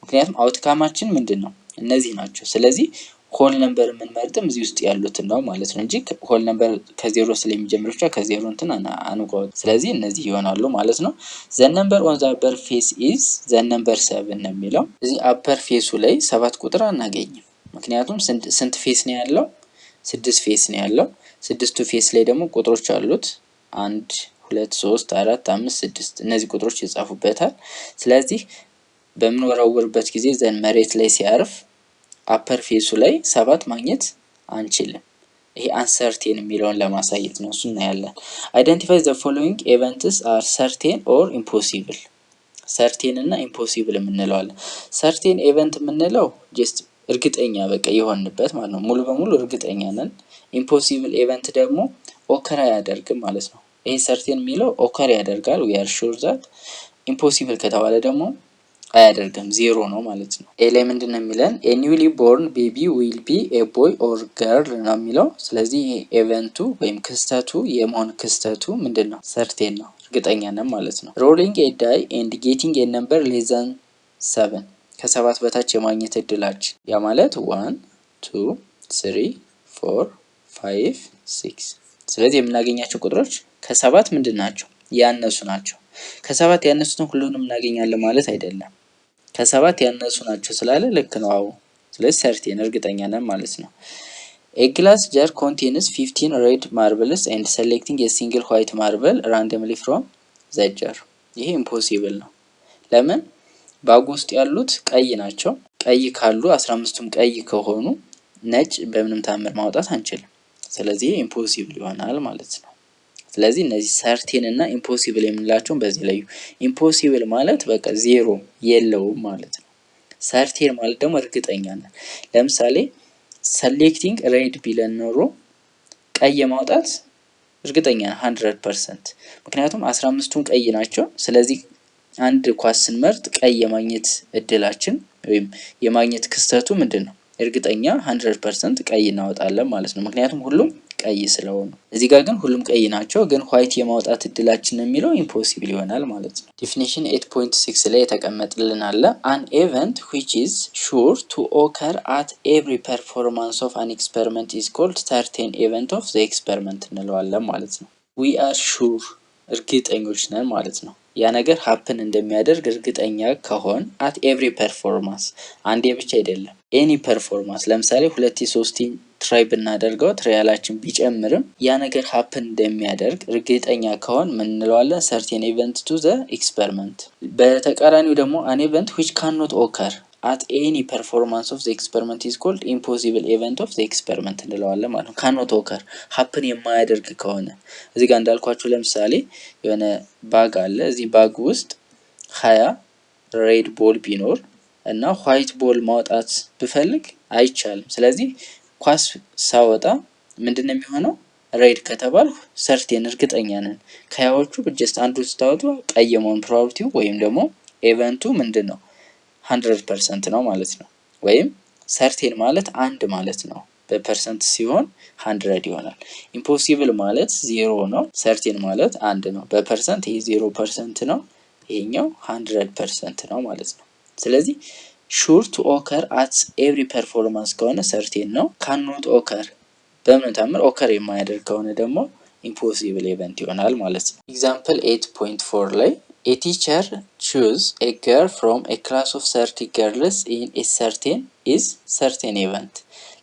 ምክንያቱም አውትካማችን ምንድነው? እነዚህ ናቸው። ስለዚህ ሆል ነምበር የምንመርጥም እዚህ ውስጥ ያሉትን ነው ማለት ነው እንጂ ሆል ነምበር ከዜሮ ስለሚጀምር ብቻ ከዜሮ እንትን አንቆጥ። ስለዚህ እነዚህ ይሆናሉ ማለት ነው። the number on the upper face is the number 7 ነው የሚለው። እዚህ አፐር ፌሱ ላይ 7 ቁጥር አናገኝም። ምክንያቱም ስንት ፌስ ነው ያለው? 6 ፌስ ነው ያለው። 6ቱ ፌስ ላይ ደግሞ ቁጥሮች አሉት 1 2 3 4 5 6 እነዚህ ቁጥሮች ይጻፉበታል። ስለዚህ በምንወረውርበት ጊዜ ዘን መሬት ላይ ሲያርፍ አፐር ፌሱ ላይ 7 ማግኘት አንችልም። ይሄ አንሰርቴን የሚለውን ለማሳየት ነው። እሱ እናያለን። አይደንቲፋይ ዘ ፎሎዊንግ ኢቨንትስ አር ሰርቴን ኦር ኢምፖሲብል። ሰርቴን እና ኢምፖሲብል የምንለዋለን። ሰርቴን ኢቨንት የምንለው ጀስት እርግጠኛ በቃ የሆንበት ማለት ነው። ሙሉ በሙሉ እርግጠኛ ነን። ኢምፖሲብል ኢቨንት ደግሞ ኦከር አያደርግም ማለት ነው። ይሄ ሰርቴን የሚለው ኦከር ያደርጋል we are sure that። ኢምፖሲብል ከተባለ ደግሞ አያደርግም ዜሮ ነው ማለት ነው። ኤ ላይ ምንድነው የሚለን? a newly born baby will be a boy or girl ነው የሚለው። ስለዚህ ኢቨንቱ ወይም ክስተቱ የመሆን ክስተቱ ምንድነው? ሰርቴን ነው፣ እርግጠኛ ነን ማለት ነው። rolling a die and getting a number less than 7 ከ7 በታች የማግኘት እድላችን ያ ማለት 1 2 3 4 5 6። ስለዚህ የምናገኛቸው ቁጥሮች ከ7 ምንድን ናቸው? ያነሱ ናቸው። ከ7 ያነሱትን ሁሉንም እናገኛለን ማለት አይደለም። ከ7 ያነሱ ናቸው ስላለ ልክ ነው። አዎ ስለዚህ ሰርቴን እርግጠኛ ነን ማለት ነው። a glass jar contains 15 red marbles and selecting a single white marble randomly from the jar። ይሄ ኢምፖሲብል ነው። ለምን? ባግ ውስጥ ያሉት ቀይ ናቸው። ቀይ ካሉ 15ቱም ቀይ ከሆኑ ነጭ በምንም ታምር ማውጣት አንችልም። ስለዚህ ኢምፖሲብል ይሆናል ማለት ነው። ስለዚህ እነዚህ ሰርቴን እና ኢምፖሲብል የምንላቸውን በዚህ ላይ ኢምፖሲብል ማለት በቃ ዜሮ የለውም ማለት ነው። ሰርቴን ማለት ደግሞ እርግጠኛ ነን። ለምሳሌ ሰሌክቲንግ ሬድ ቢለን ኖሮ ቀይ ማውጣት እርግጠኛ ነን 100%። ምክንያቱም 15ቱም ቀይ ናቸው። ስለዚህ አንድ ኳስ ስንመርጥ ቀይ የማግኘት እድላችን ወይም የማግኘት ክስተቱ ምንድነው? እርግጠኛ 100% ቀይ እናወጣለን ማለት ነው። ምክንያቱም ሁሉም ቀይ ስለሆኑ። እዚህ ጋር ግን ሁሉም ቀይ ናቸው፣ ግን ዋይት የማውጣት እድላችን የሚለው ኢምፖሲብል ይሆናል ማለት ነው። ዲፊኒሽን 8.6 ላይ የተቀመጠልን አለ an event which is sure to occur at every performance of an experiment is called certain event of the experiment እንለዋለን ማለት ነው። we are sure እርግጠኞች ነን ማለት ነው። ያ ነገር ሀፕን እንደሚያደርግ እርግጠኛ ከሆን at every performance አንዴ ብቻ አይደለም any performance ለምሳሌ 2 3 ትራይ ብናደርገው ትራያላችን ቢጨምርም ያ ነገር ሀፕን እንደሚያደርግ እርግጠኛ ከሆን ምን እንለዋለን? certain event to the experiment። በተቃራኒው ደግሞ an event which cannot occur at any performance of the experiment is called impossible event of the experiment እንለዋለን ማለት ነው። cannot occur ሀፕን የማያደርግ ከሆነ እዚህ ጋር እንዳልኳችሁ ለምሳሌ የሆነ ባግ አለ። እዚህ ባግ ውስጥ 20 ሬድ ቦል ቢኖር እና ዋይት ቦል ማውጣት ብፈልግ አይቻልም። ስለዚህ ኳስ ሳወጣ ምንድነው የሚሆነው? ሬድ ከተባልኩ ሰርቴን እርግጠኛ ነን። ከያዎቹ ጀስት አንዱን ስታወጡ ቀይ የመሆን ፕሮባቢሊቲው ወይም ደግሞ ኢቨንቱ ምንድነው 100% ነው ማለት ነው። ወይም ሰርቴን ማለት አንድ ማለት ነው። በፐርሰንት ሲሆን 100 ይሆናል። ኢምፖሲብል ማለት 0 ነው። ሰርቴን ማለት አንድ ነው። በፐርሰንት ይሄ 0% ነው። ይሄኛው 100% ነው ማለት ነው። ስለዚህ sure to occur at every performance ከሆነ ሰርቴን ነው። cannot occur በምን ታምር ኦከር የማያደርግ ከሆነ ደግሞ impossible event ይሆናል ማለት ነው። ኤግዛምፕል 8.4 ላይ a teacher choose a girl from a class of 30 girls in a certain event።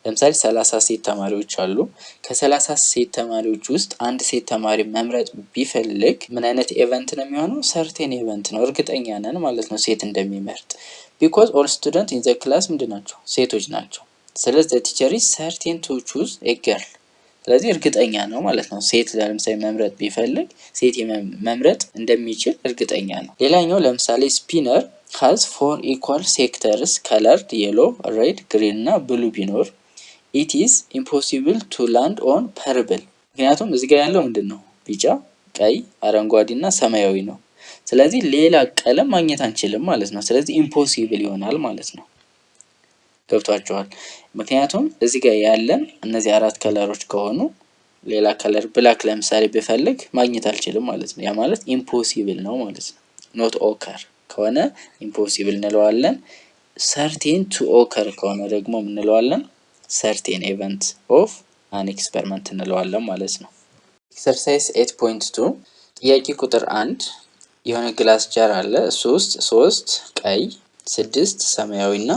ለምሳሌ 30 ሴት ተማሪዎች አሉ። ከ30 ሴት ተማሪዎች ውስጥ አንድ ሴት ተማሪ መምረጥ ቢፈልግ ምን አይነት ኢቨንት ነው የሚሆነው? ሰርቴን ኢቨንት ነው። እርግጠኛ ነን ማለት ነው ሴት እንደሚመርጥ። ቢኮዝ ኦል ስቱደንት ኢን ዘ ክላስ ምንድን ናቸው? ሴቶች ናቸው። ስለዚህ ዘ ቲቸር ኢዝ ሰርቴን ቱ ቹዝ ኤ ገርል። ስለዚህ እርግጠኛ ነው ማለት ነው። ሴት ለምሳሌ መምረጥ ቢፈልግ ሴት መምረጥ እንደሚችል እርግጠኛ ነው። ሌላኛው ለምሳሌ ስፒነር has 4 equal sectors colored yellow, red, green እና blue ቢኖር it is impossible to land on purple። ምክንያቱም እዚህ ጋር ያለው ምንድን ነው? ቢጫ፣ ቀይ፣ አረንጓዴ እና ሰማያዊ ነው። ስለዚህ ሌላ ቀለም ማግኘት አንችልም ማለት ነው። ስለዚህ ኢምፖሲብል ይሆናል ማለት ነው። ገብቷችኋል? ምክንያቱም እዚህ ጋር ያለን እነዚህ 4 ከለሮች ከሆኑ ሌላ ከለር ብላክ ለምሳሌ ብፈልግ ማግኘት አልችልም ማለት ነው። ያ ማለት ኢምፖሲብል ነው ማለት ነው። ኖት ኦከር ከሆነ ኢምፖሲብል እንለዋለን። ሰርቴን ቱ ኦከር ከሆነ ደግሞ እንለዋለን ሰርቴን ኢቨንት ኦፍ አን ኤክስፐሪመንት እንለዋለን ማለት ነው። ኤክሰርሳይዝ 8.2 ጥያቄ ቁጥር 1 የሆነ ግላስ ጃር አለ። እሱ ውስጥ 3 ቀይ፣ 6 ሰማያዊ እና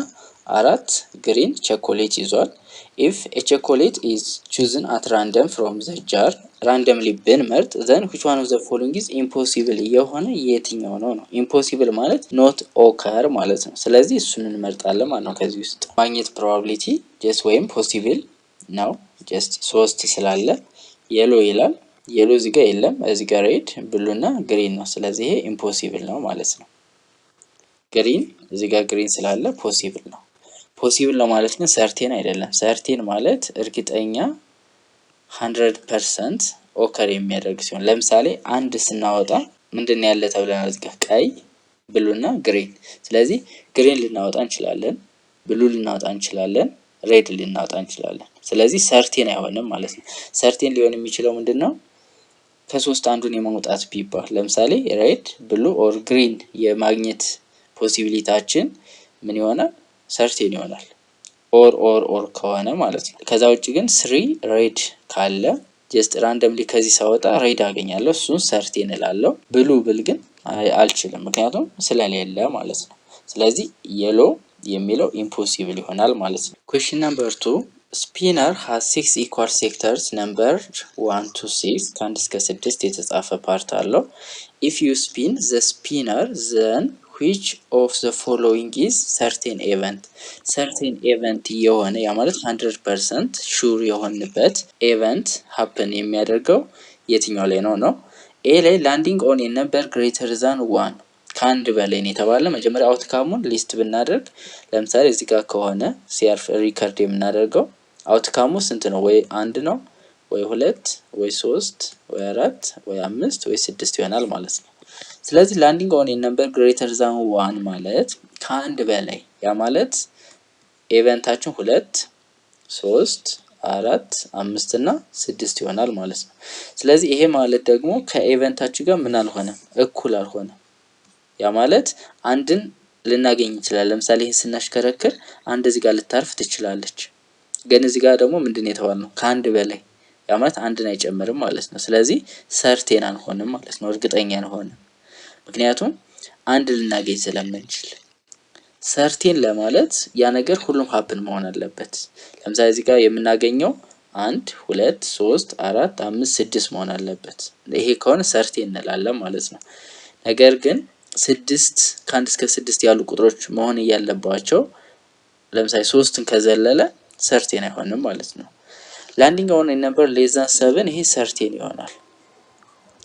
4 ግሪን ቸኮሌት ይዟል። ኢፍ ኤ ቸኮሌት ኢዝ ቹዝን አት ራንደም ፍሮም ዘ ጃር ራንደምሊ ብንመርጥ ዘን which one of the following is impossible የሆነ የትኛው ነው? ኢምፖሲብል ማለት ኖት ኦከር ማለት ነው። ስለዚህ እሱን እንመርጣለን ማለት ነው። ከዚህ ውስጥ ማግኘት ፕሮባቢሊቲ ጀስት ወይም ፖሲብል ነው። ጀስት 3 ስላለ የሎ ይላል። የሎ እዚህ ጋር የለም። እዚህ ጋር ሬድ፣ ብሉ እና ግሪን ነው። ስለዚህ ይሄ ኢምፖሲብል ነው ማለት ነው። ግሪን እዚህ ጋር ግሪን ስላለ ፖሲብል ነው። ፖሲብል ነው ማለት ግን ሰርቴን አይደለም። ሰርቴን ማለት እርግጠኛ 100% ኦከር የሚያደርግ ሲሆን ለምሳሌ አንድ ስናወጣ ምንድነው ያለ ተብለናል? እዚህ ጋር ቀይ፣ ብሉ እና ግሪን። ስለዚህ ግሪን ልናወጣ እንችላለን፣ ብሉ ልናወጣ እንችላለን፣ ሬድ ልናወጣ እንችላለን። ስለዚህ ሰርቴን አይሆንም ማለት ነው። ሰርቴን ሊሆን የሚችለው ምንድነው? ከሶስት አንዱን የማውጣት ቢባል ለምሳሌ ሬድ፣ ብሉ ኦር ግሪን የማግኘት ፖሲቢሊቲያችን ምን ይሆናል? ሰርቴን ይሆናል። ኦር ከሆነ ማለት ነው። ከዛ ውጭ ግን 3 ሬድ ካለ ጀስት ራንደምሊ ከዚህ ሳወጣ ሬድ አገኛለሁ፣ እሱን ሰርቴን እላለሁ። ብሉ ብል ግን አልችልም ምክንያቱም ስለሌለ ማለት ነው። ስለዚህ የሎ የሚለው ኢምፖሲብል ይሆናል ማለት ነው። ኩዌስችን ነምበር 2 ስፒነር has 6 equal sectors number 1 to 6 ከ1 እስከ 6 የተጻፈ ፓርት አለው። if you spin the spinner then which of the following is certain event certain event የሆነ ያ ማለት 100% ሹር የሆነበት ኤቨንት happen የሚያደርገው የትኛው ላይ ነው? ኤ ላይ landing on a number greater than 1 ከአንድ በላይ ነው የተባለ። መጀመሪያ አውትካሙን ሊስት ብናደርግ ለምሳሌ እዚህ ጋር ከሆነ ሲያርፍ ሪከርድ የምናደርገው አውትካሙ ስንት ነው? ወይ 1 ነው ወይ 2 ወይ 3 ወይ 4 ወይ 5 ወይ 6 ይሆናል ማለት ነው። ስለዚህ ላንዲንግ ኦን ኤ ነምበር ግሬተር ዛን 1 ማለት ከአንድ በላይ ያ ማለት ኤቨንታችን 2 3 4 5 እና 6 ይሆናል ማለት ነው። ስለዚህ ይሄ ማለት ደግሞ ከኤቨንታችን ጋር ምን አልሆነም? እኩል አልሆነም። ያ ማለት አንድን ልናገኝ እንችላለን። ለምሳሌ ይሄን ስናሽከረክር አንድ እዚህ ጋር ልታርፍ ትችላለች። ግን እዚህ ጋር ደግሞ ምንድነው የተባልነው? ከአንድ በላይ ያ ማለት አንድን አይጨምርም ማለት ነው። ስለዚህ ሰርቴን አንሆንም ማለት ነው። እርግጠኛ አንሆንም ምክንያቱም አንድ ልናገኝ ስለምንችል። ሰርቴን ለማለት ያ ነገር ሁሉም ሀፕን መሆን አለበት። ለምሳሌ እዚህ ጋር የምናገኘው 1 2 3 4 5 6 መሆን አለበት። ይሄ ከሆነ ሰርቴን እንላለን ማለት ነው። ነገር ግን 6 ከ1 እስከ 6 ያሉ ቁጥሮች መሆን ያለባቸው ለምሳሌ 3ን ከዘለለ ሰርቴን አይሆንም ማለት ነው። ላንዲንግ ኦን ኤ ነምበር ሌስ ዛን 7 ይሄ ሰርቴን ይሆናል።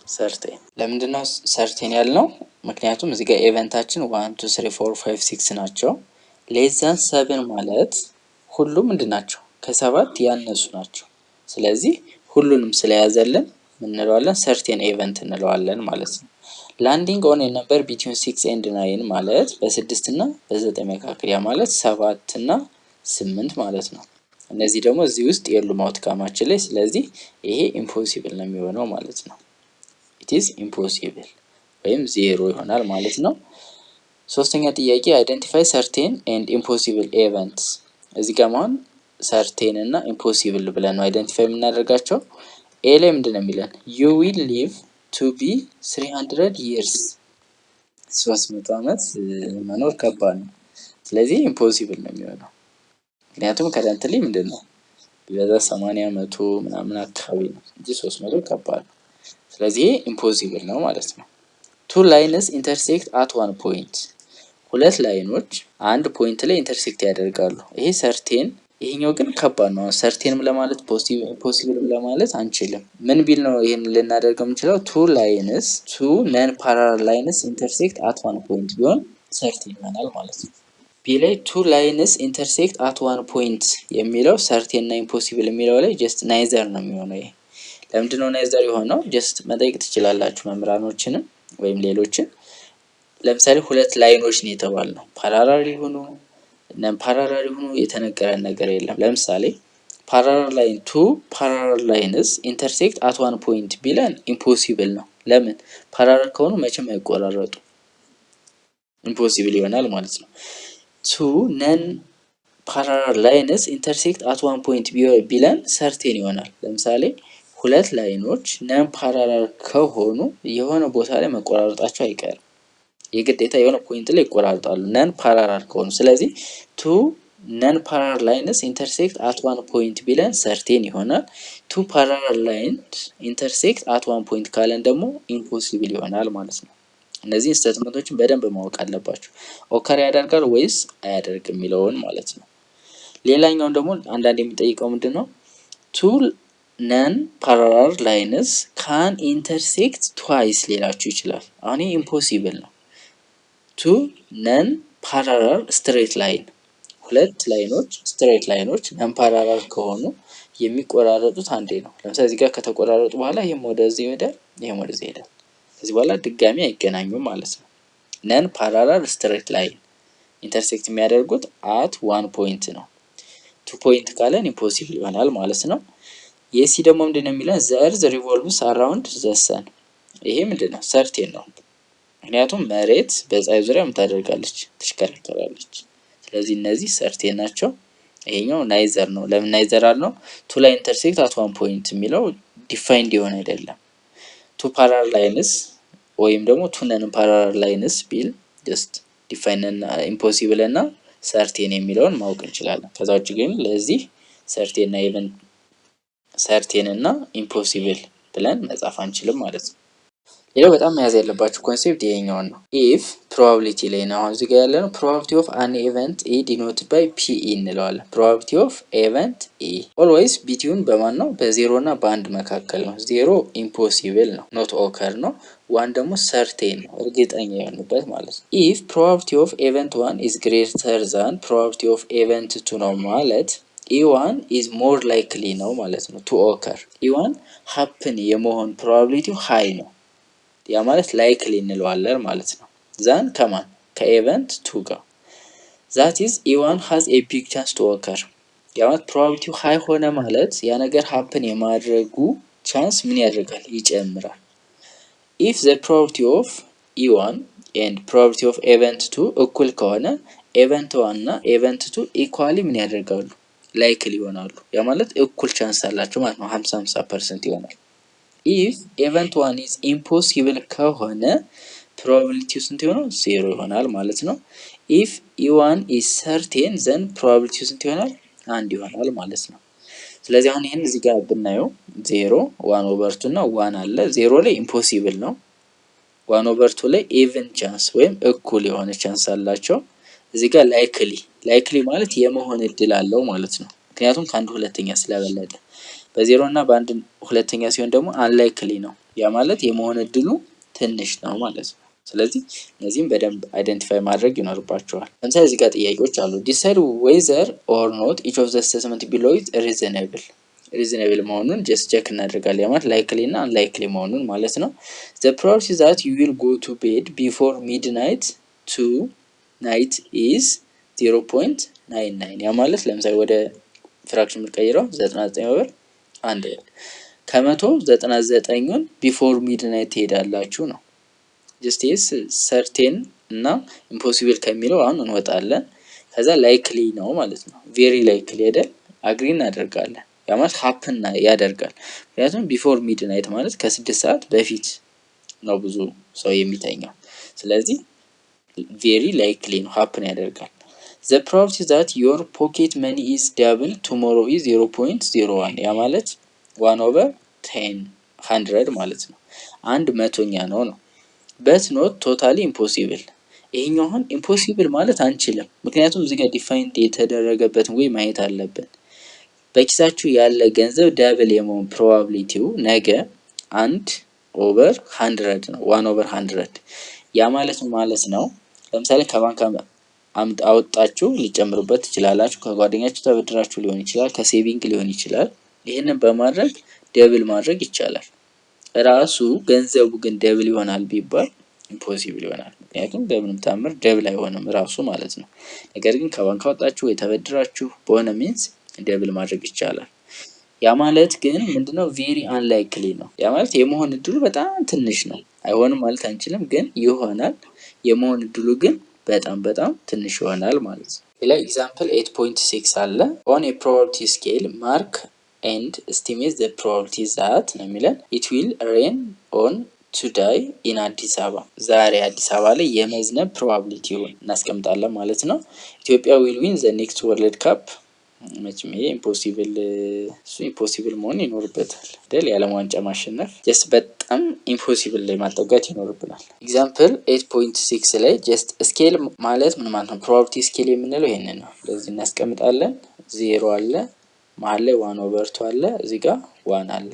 ሰርቴን ለምንድነው ሰርቴን ያልነው? ምክንያቱም እዚህ ጋር ኢቨንታችን 1 2 3 4 5 6 ናቸው። ሌስ ዛን 7 ማለት ሁሉም ምንድናቸው? ከ7 ያነሱ ናቸው። ስለዚህ ሁሉንም ስለያዘልን ምን እንለዋለን? ሰርቴን ኢቨንት እንለዋለን ማለት ነው። ላንዲንግ ኦን ኤ ነምበር ቢትዊን 6 ኤንድ 9 ማለት በ6 እና በ9 መካከል ያ ማለት 7 እና 8 ማለት ነው። እነዚህ ደግሞ እዚህ ውስጥ የሉም አውትካማችን ላይ። ስለዚህ ይሄ ኢምፖሲብል ነው የሚሆነው ማለት ነው። it is impossible ወይም 0 ይሆናል ማለት ነው። ሶስተኛ ጥያቄ identify certain and impossible events። እዚህ ጋር ማን certain እና impossible ብለን ነው አይደንቲፋይ የምናደርጋቸው። ኤ ላይ ምንድነው የሚለን? you will live to be 300 years 300 ዓመት መኖር ከባድ ነው። ስለዚህ ኢምፖሲብል ነው የሚሆነው። ምክንያቱም ከረንትሊ ምንድነው ቢበዛ 80 100 ምናምን አካባቢ ነው እንጂ 300 ከባድ ነው። ስለዚህ ኢምፖሲብል ነው ማለት ነው። two lines intersect at one point ሁለት ላይኖች አንድ ፖይንት ላይ ኢንተርሴክት ያደርጋሉ። ይሄ ሰርቴን ይሄኛው ግን ከባድ ነው። ሰርቴንም ለማለት ፖሲብልም ለማለት አንችልም። ምን ቢል ነው ይሄን ልናደርገው የምንችለው? two non parallel lines intersect at one point ቢሆን ሰርቴን ይሆናል ማለት ነው። ቢ ላይ two lines intersect at one point የሚለው ሰርቴን እና ኢምፖሲብል የሚለው ላይ ጀስት ናይዘር ነው የሚሆነው። ይሄ ለምንድን ነው ናይዘር የሆነው? ጀስት መጠየቅ ትችላላችሁ መምህራኖችንም ወይም ሌሎችን። ለምሳሌ ሁለት ላይኖች ነው የተባልነው፣ ፓራላል ይሁኑ ነን ፓራላል ይሁኑ የተነገረን ነገር የለም። ለምሳሌ ፓራላል ላይን two parallel lines intersect at one point ቢለን ኢምፖሲብል ነው። ለምን? ፓራላል ከሆኑ መቼም አይቆራረጡ፣ ኢምፖሲብል ይሆናል ማለት ነው። two non parallel lines intersect at one point ቢለን ሰርቴን ይሆናል። ለምሳሌ ሁለት ላይኖች ነን ፓራላል ከሆኑ የሆነ ቦታ ላይ መቆራረጣቸው አይቀርም። የግዴታ የሆነ ፖይንት ላይ ይቆራረጣሉ ነን ፓራላል ከሆኑ። ስለዚህ two non parallel lines intersect at one point ቢለን ሰርቴን ይሆናል። two parallel lines intersect at one point ካለን ደግሞ ኢምፖሲብል ይሆናል ማለት ነው። እነዚህን ስቴትመንቶችን በደንብ ማወቅ አለባችሁ። ኦከር ያደርጋል ወይስ አያደርግም የሚለውን ማለት ነው። ሌላኛው ደግሞ አንዳንድ የሚጠይቀው ምንድነው? two non parallel lines can intersect twice ሊላችሁ ይችላል። አሁን ይሄ ኢምፖሲብል ነው። two non parallel straight line ሁለት ላይኖች ስትሬት ላይኖች ነን ፓራላል ከሆኑ የሚቆራረጡት አንዴ ነው። ለምሳሌ እዚህ ጋር ከተቆራረጡ በኋላ ይሄም ወደዚህ ይሄዳል፣ ይሄም ወደዚህ ይሄዳል። ከዚህ በኋላ ድጋሚ አይገናኙም ማለት ነው። ነን ፓራላል ስትሬት ላይን ኢንተርሴክት የሚያደርጉት አት ዋን ፖይንት ነው። ቱ ፖይንት ካለን ኢምፖሲብል ይሆናል ማለት ነው። የሲ ደግሞ ምንድነው የሚለን? ዘ እርዝ ሪቮልቭስ አራውንድ ዘ ሰን። ይሄ ምንድነው? ሰርቴን ነው። ምክንያቱም መሬት በፀሐይ ዙሪያ ምታደርጋለች፣ ትሽከረከራለች። ስለዚህ እነዚህ ሰርቴን ናቸው። ይሄኛው ናይዘር ነው። ለምን ናይዘር አልነው? ቱ ላይ ኢንተርሴክት አት ዋን ፖይንት የሚለው ዲፋይንድ የሆነ አይደለም። ቱ ፓራላል ላይንስ ወይም ደግሞ ቱ ነን ፓራላል ላይንስ ቢል ጀስት ዲፋይን እና ኢምፖሲብል እና ሰርቴን የሚለውን ማወቅ እንችላለን። ከዛ ውጭ ግን ለዚህ ሰርቴን እና ኢቨን ሰርቴን እና ኢምፖሲብል ብለን መጻፍ አንችልም ማለት ነው። ሌላው በጣም መያዝ ያለባችሁ ኮንሴፕት ይሄኛው ነው። ኢፍ ፕሮባቢሊቲ ላይ ነው አሁን እዚህ ጋር ያለ ነው። ፕሮባቢሊቲ ኦፍ አን ኢቨንት ኢ ዲኖትድ ባይ ፒኢ እንለዋለን። ፕሮባቢሊቲ ኦፍ ኢቨንት ኢ ኦልዌይስ ቢትዊን በማን ነው? በዜሮ እና በአንድ መካከል ነው። ዜሮ ኢምፖሲብል ነው፣ ኖት ኦከር ነው። ዋን ደግሞ ሰርቴን ነው፣ እርግጠኛ የሆንበት ማለት ነው። ኢፍ ፕሮባቢሊቲ ኦፍ ኢቨንት ዋን ኢዝ ግሬተር ዛን ፕሮባቢሊቲ ኦፍ ኢቨንት ቱ ነው ማለት ኢዋን ኢዝ ሞር ላይክሊ ነው ማለት ነው ቱ ኦከር። ኢዋን ሀፕን የመሆን ፕሮባቢሊቲው ሃይ ነው። ያ ማለት ላይክሊ እንለዋለን ማለት ነው። ዛን ከማን? ከኢቨንት ቱ ጋር። ዛት ኢዝ ኢዋን ሃዝ ኤ ቢግ ቻንስ ቱ ኦከር። ያ ማለት ፕሮባቢሊቲው ሃይ ሆነ ማለት ያ ነገር ሀፕን የማድረጉ ቻንስ ምን ያደርጋል? ይጨምራል። ኢፍ ዘ ፕሮባቢሊቲ ኦፍ ኢዋን ኤንድ ፕሮባቢሊቲ ኦፍ ኢቨንት ቱ እኩል ከሆነ ኢቨንት ዋን እና ኢቨንት ቱ ኢኳሊ ምን ያደርጋሉ? ላይክሊ ይሆናሉ። ያ ማለት እኩል ቻንስ አላቸው ማለት ነው። 50-50% ይሆናል። ኢፍ ኢቨንት ዋን ኢዝ ኢምፖሲብል ከሆነ ፕሮባቢሊቲው ስንት ይሆናል? ዜሮ ይሆናል ማለት ነው። ኢፍ ኢዋን ኢዝ ሰርቴን ዘን ፕሮባቢሊቲው ስንት ይሆናል? አንድ ይሆናል ማለት ነው። ስለዚህ አሁን ይሄን እዚህ ጋር ብናየው ዜሮ ዋን ኦቨር ቱ እና ዋን አለ። ዜሮ ላይ ኢምፖሲብል ነው። ዋን ኦቨር ቱ ላይ ኢቨን ቻንስ ወይም እኩል የሆነ ቻንስ አላቸው። እዚህ ጋር ላይክሊ ማለት የመሆን እድል አለው ማለት ነው። ምክንያቱም ከአንድ ሁለተኛ ስለበለጠ። በዜሮ እና በአንድ ሁለተኛ ሲሆን ደግሞ አንላይክሊ ነው። ያ ማለት የመሆን እድሉ ትንሽ ነው ማለት ነው። ስለዚህ እነዚህም በደንብ አይደንቲፋይ ማድረግ ይኖርባቸዋል። ለምሳሌ እዚህ ጋር ጥያቄዎች አሉ። ዲሳይድ ዌዘር ኦር ኖት ኢች ኦፍ ዘ ስቴትመንት ቢሎው ኢዝ ሪዝነብል መሆኑን ጀስት ቼክ እናደርጋለን። ያ ማለት ላይክሊ እና አንላይክሊ መሆኑን ማለት ነው። ዘ ፕሮባቢሊቲ ዛት ዩ ዊል ጎ ቱ ቤድ ቢፎር ሚድናይት ቱ ናይት ኢዝ 0.99። ያ ማለት ለምሳሌ ወደ ፍራክሽን የምንቀይረው 99 አንድ ከ199ን ቢፎር ሚድናይት ትሄዳላችሁ ነው። ጀስት ኢስ ሰርቴን እና ኢምፖሲብል ከሚለው አሁን እንወጣለን። ከዛ ላይክሊ ነው ማለት ነው። ቬሪ ላይክሊ አይደል? አግሪ እናደርጋለን። ያ ማለት ሀፕን ያደርጋል። ምክንያቱም ቢፎር ሚድናይት ማለት ከ6 ሰዓት በፊት ነው ብዙ ሰው የሚተኛው። ስለዚህ ቬሪ ላይክሊ ነው፣ ሀፕን ያደርጋል። the probability that your pocket money is double tomorrow is 0.01 ያ ማለት 1/10 ማለት ነው። አንድ መቶኛ ነው ነው። but not totally impossible ይሄኛው አሁን impossible ማለት አንችልም፣ ምክንያቱም እዚህ ጋር ዲፋይንድ የተደረገበትን ወይ ማየት አለብን። በኪሳችሁ ያለ ገንዘብ ዳብል የመሆን ፕሮባቢሊቲው ነገ 1/100 ነው። 1/100 ያ ማለት ነው። ለምሳሌ ከባንክ አወጣችሁ ሊጨምሩበት ትችላላችሁ፣ ከጓደኛችሁ ተበድራችሁ ሊሆን ይችላል፣ ከሴቪንግ ሊሆን ይችላል። ይሄንን በማድረግ ደብል ማድረግ ይቻላል። ራሱ ገንዘቡ ግን ደብል ይሆናል ቢባል ኢምፖሲብል ይሆናል፣ ምክንያቱም በምንም ታምር ደብል አይሆንም ራሱ ማለት ነው። ነገር ግን ከባንክ አወጣችሁ ወይ ተበድራችሁ በሆነ ሚንስ ደብል ማድረግ ይቻላል። ያ ማለት ግን ምንድነው ቬሪ አንላይክሊ ነው። ያ ማለት የመሆን እድሉ በጣም ትንሽ ነው። አይሆንም ማለት አንችልም፣ ግን ይሆናል። የመሆን እድሉ ግን በጣም ትንሽ ይሆናል ማለት ነው። ሌላ ኤግዛምፕል 8.6 አለ። on a probability scale mark and estimate the probability that ነው የሚለን it will rain on today in አዲስ አበባ፣ ዛሬ አዲስ አበባ ላይ የመዝነብ ፕሮባቢሊቲውን እናስቀምጣለን ማለት ነው። ኢትዮጵያ will win the next world cup መቼም ይሄ ኢምፖሲብል መሆን ይኖርበታል አይደል? የዓለም ዋንጫ ማሸነፍ ጀስት በጣም ኢምፖሲብል ላይ ማጠጋት ይኖርብናል። ኤግዛምፕል 8.6 ላይ ጀስት ስኬል ማለት ምን ማለት ነው? ፕሮባቢሊቲ ስኬል የምንለው ይሄንን ነው። ስለዚህ እናስቀምጣለን። 0 አለ፣ መሀል ላይ 1/2 አለ፣ እዚህ ጋር 1 አለ፣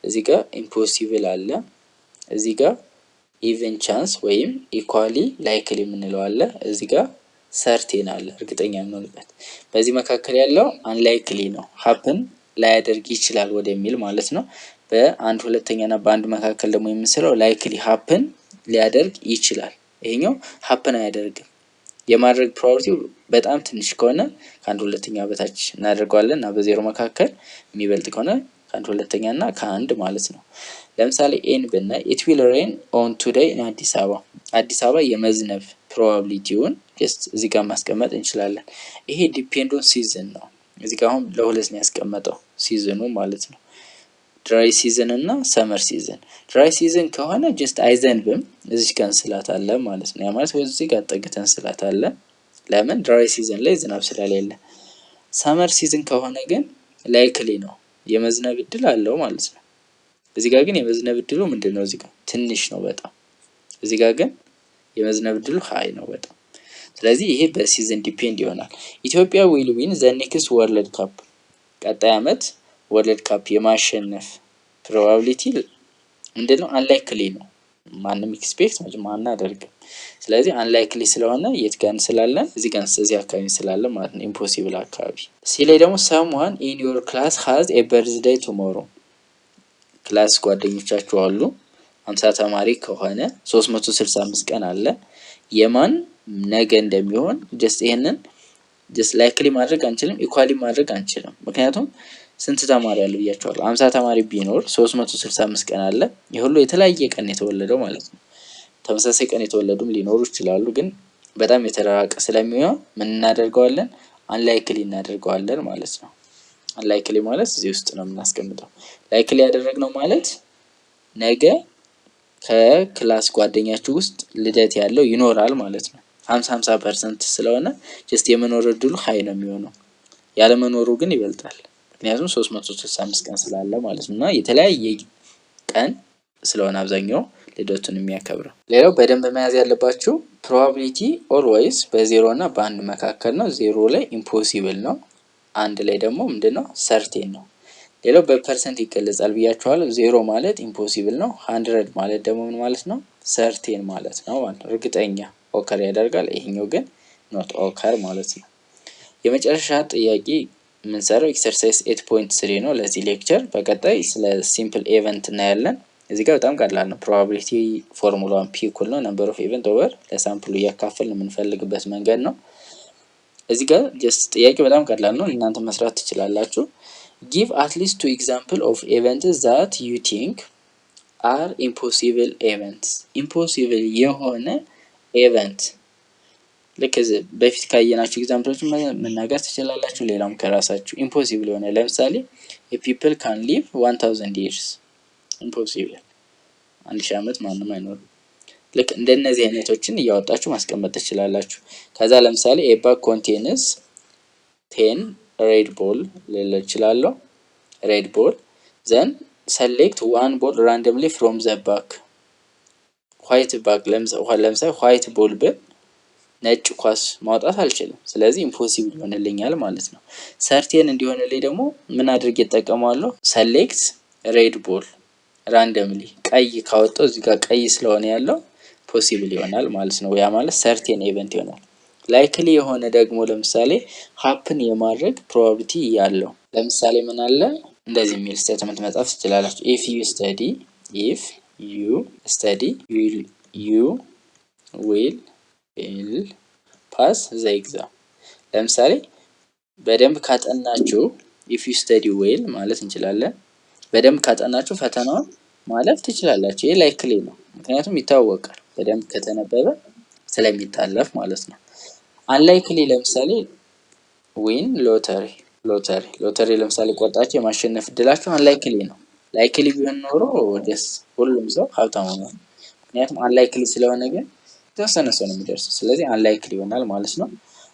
እዚህ ጋር ኢምፖሲብል አለ፣ እዚህ ጋር ኢቨን ቻንስ ወይም ኢኳሊ ላይክሊ የምንለው አለ፣ እዚህ ጋር ሰርቴን አለ፣ እርግጠኛ የምንሆንበት። በዚህ መካከል ያለው አንላይክሊ ነው፣ ሀፕን ላያደርግ ይችላል ወደሚል ማለት ነው። በአንድ ሁለተኛ እና በአንድ መካከል ደግሞ የምንስለው ላይክሊ ሀፕን ሊያደርግ ይችላል። ይሄኛው ሀፕን አያደርግም። የማድረግ ፕሮባቢሊቲው በጣም ትንሽ ከሆነ ከአንድ ሁለተኛ በታች እናደርገዋለን እና በዜሮ መካከል የሚበልጥ ከሆነ ከአንድ ሁለተኛ እና ከአንድ ማለት ነው። ለምሳሌ ኤን ብናይ it will rain on today in አዲስ አበባ፣ አዲስ አበባ የመዝነብ ፕሮባቢሊቲውን ጀስት እዚህ ጋር ማስቀመጥ እንችላለን። ይሄ ዲፔንድ ኦን ሲዝን ነው። እዚህ ጋር አሁን ለሁለት ነው ያስቀመጠው ሲዝኑ ማለት ነው። ድራይ ሲዝን እና ሰመር ሲዝን። ድራይ ሲዝን ከሆነ ጀስት አይዘንብም፣ እዚህ ጋር እንስላታለን ማለት ነው። ያ ማለት እዚህ ጋር ጠግተን እንስላታለን። ለምን? ድራይ ሲዝን ላይ ዝናብ ስለሌለ። ሰመር ሲዝን ከሆነ ግን ላይክሊ ነው፣ የመዝነብ እድል አለው ማለት ነው። እዚህ ጋር ግን የመዝነብ እድሉ ምንድነው? እዚህ ጋር ትንሽ ነው በጣም፣ እዚህ ጋር ግን የመዝነብ እድሉ ሃይ ነው በጣም። ስለዚህ ይሄ በሲዝን ዲፔንድ ይሆናል። ኢትዮጵያ ዊል ዊን ዘ ኔክስት ወርልድ ካፕ፣ ቀጣይ አመት ወርልድ ካፕ የማሸነፍ ፕሮባቢሊቲ ምንድነው? አንላይክሊ ነው። ማንም ኤክስፔክት አናደርግም። ስለዚህ አንላይክሊ ስለሆነ የት ጋር እንስላለን? እዚህ ጋር እዚህ አካባቢ እንስላለን ማለት ነው፣ ኢምፖሲብል አካባቢ። ሲ ላይ ደግሞ someone in your class has a birthday tomorrow፣ ክላስ ጓደኞቻችሁ አሉ 50 ተማሪ ከሆነ 365 ቀን አለ። የማን ነገ እንደሚሆን ጀስት ይሄንን ጀስት ላይክሊ ማድረግ አንችልም፣ ኢኳሊ ማድረግ አንችልም። ምክንያቱም ስንት ተማሪ አለ ብያችኋለሁ? 50 ተማሪ ቢኖር 365 ቀን አለ። የሁሉ የተለያየ ቀን የተወለደው ማለት ነው። ተመሳሳይ ቀን የተወለዱም ሊኖሩ ይችላሉ፣ ግን በጣም የተራራቀ ስለሚሆን ምን እናደርገዋለን? አንላይክሊ እናደርገዋለን ማለት ነው። አንላይክሊ ማለት እዚህ ውስጥ ነው የምናስቀምጠው። ላይክሊ ያደረግነው ማለት ነገ ከክላስ ጓደኛችሁ ውስጥ ልደት ያለው ይኖራል ማለት ነው። 50% ስለሆነ ጀስት የመኖር እድሉ ሃይ ነው የሚሆነው፣ ያለ መኖሩ ግን ይበልጣል። ምክንያቱም 365 ቀን ስላለ ማለት ነው እና የተለያየ ቀን ስለሆነ አብዛኛው ልደቱን የሚያከብረው። ሌላው በደንብ መያዝ ያለባችሁ ፕሮባቢሊቲ ኦልዌይስ በዜሮ እና በአንድ መካከል ነው። ዜሮ ላይ ኢምፖሲብል ነው፣ አንድ ላይ ደግሞ ምንድነው? ሰርቴን ነው። ሌላው በፐርሰንት ይገለጻል ብያችኋለሁ። 0 ማለት ኢምፖሲብል ነው። 100 ማለት ደግሞ ምን ማለት ነው? ሰርቴን ማለት ነው ማለት ነው። እርግጠኛ ኦከር ያደርጋል። ይሄኛው ግን ኖት ኦከር ማለት ነው። የመጨረሻ ጥያቄ የምንሰራው ኤክሰርሳይዝ 8.3 ነው ለዚህ ሌክቸር። በቀጣይ ስለ ሲምፕል ኢቨንት እናያለን። እዚህ ጋር በጣም ቀላል ነው። ፕሮባቢሊቲ ፎርሙላውን ፒ እኩል ነው ነምበር ኦፍ ኢቨንት ኦቨር ለሳምፕሉ እያካፈልን የምንፈልግበት መንገድ ነው። እዚህ ጋር ጀስት ጥያቄ በጣም ቀላል ነው፣ እናንተ መስራት ትችላላችሁ። give at least 2 example of events that you think are impossible events። impossible የሆነ ኢቨንት ልክ በፊት ካየናችሁ ኤግዛምፕሎች መናገር ትችላላችሁ። ሌላም ከራሳችሁ ኢምፖሲብል የሆነ ለምሳሌ people can live 1000 years ኢምፖሲብል 1000 ዓመት ማንም አይኖርም። ልክ እንደነዚህ አይነቶችን እያወጣችሁ ማስቀመጥ ትችላላችሁ። ከዛ ለምሳሌ a bag contains 10 red ball ልል እችላለሁ። red ball then select one ball randomly from the bag white bag ለምሳሌ white ball ብል ነጭ ኳስ ማውጣት አልችልም። ስለዚህ ኢምፖሲብል ይሆንልኛል ማለት ነው። ሰርቴን እንዲሆንልኝ ደግሞ ምን አድርጌ እጠቀማለሁ? select red ball randomly ቀይ ካወጣው እዚህ ጋር ቀይ ስለሆነ ያለው ፖሲብል ይሆናል ማለት ነው። ያ ማለት ሰርቴን ኢቨንት ይሆናል። ላይክሊ የሆነ ደግሞ ለምሳሌ ሃፕን የማድረግ ፕሮባቢሊቲ ያለው ለምሳሌ ምን አለ እንደዚህ የሚል ስቴትመንት መጻፍ ትችላላችሁ። if you study you will pass the exam። ለምሳሌ በደንብ ካጠናችሁ if you study well ማለት እንችላለን። በደንብ ካጠናችሁ ፈተናውን ማለፍ ትችላላችሁ። ይሄ ላይክሊ ነው፣ ምክንያቱም ይታወቃል በደንብ ከተነበበ ስለሚታለፍ ማለት ነው። አንላይክሊ ለምሳሌ ዊን ሎተሪ ለምሳሌ ቆርጣችሁ የማሸነፍ እድላችሁ አንላይክሊ ነው። ላይክሊ ቢሆን ኖሮ ደስ ሁሉም ሰው ሀብታም ነው። ምክንያቱም አንላይክሊ ስለሆነ ግን የተወሰነ ሰው ነው የሚደርሰው። ስለዚህ አንላይክሊ ይሆናል ማለት ነው።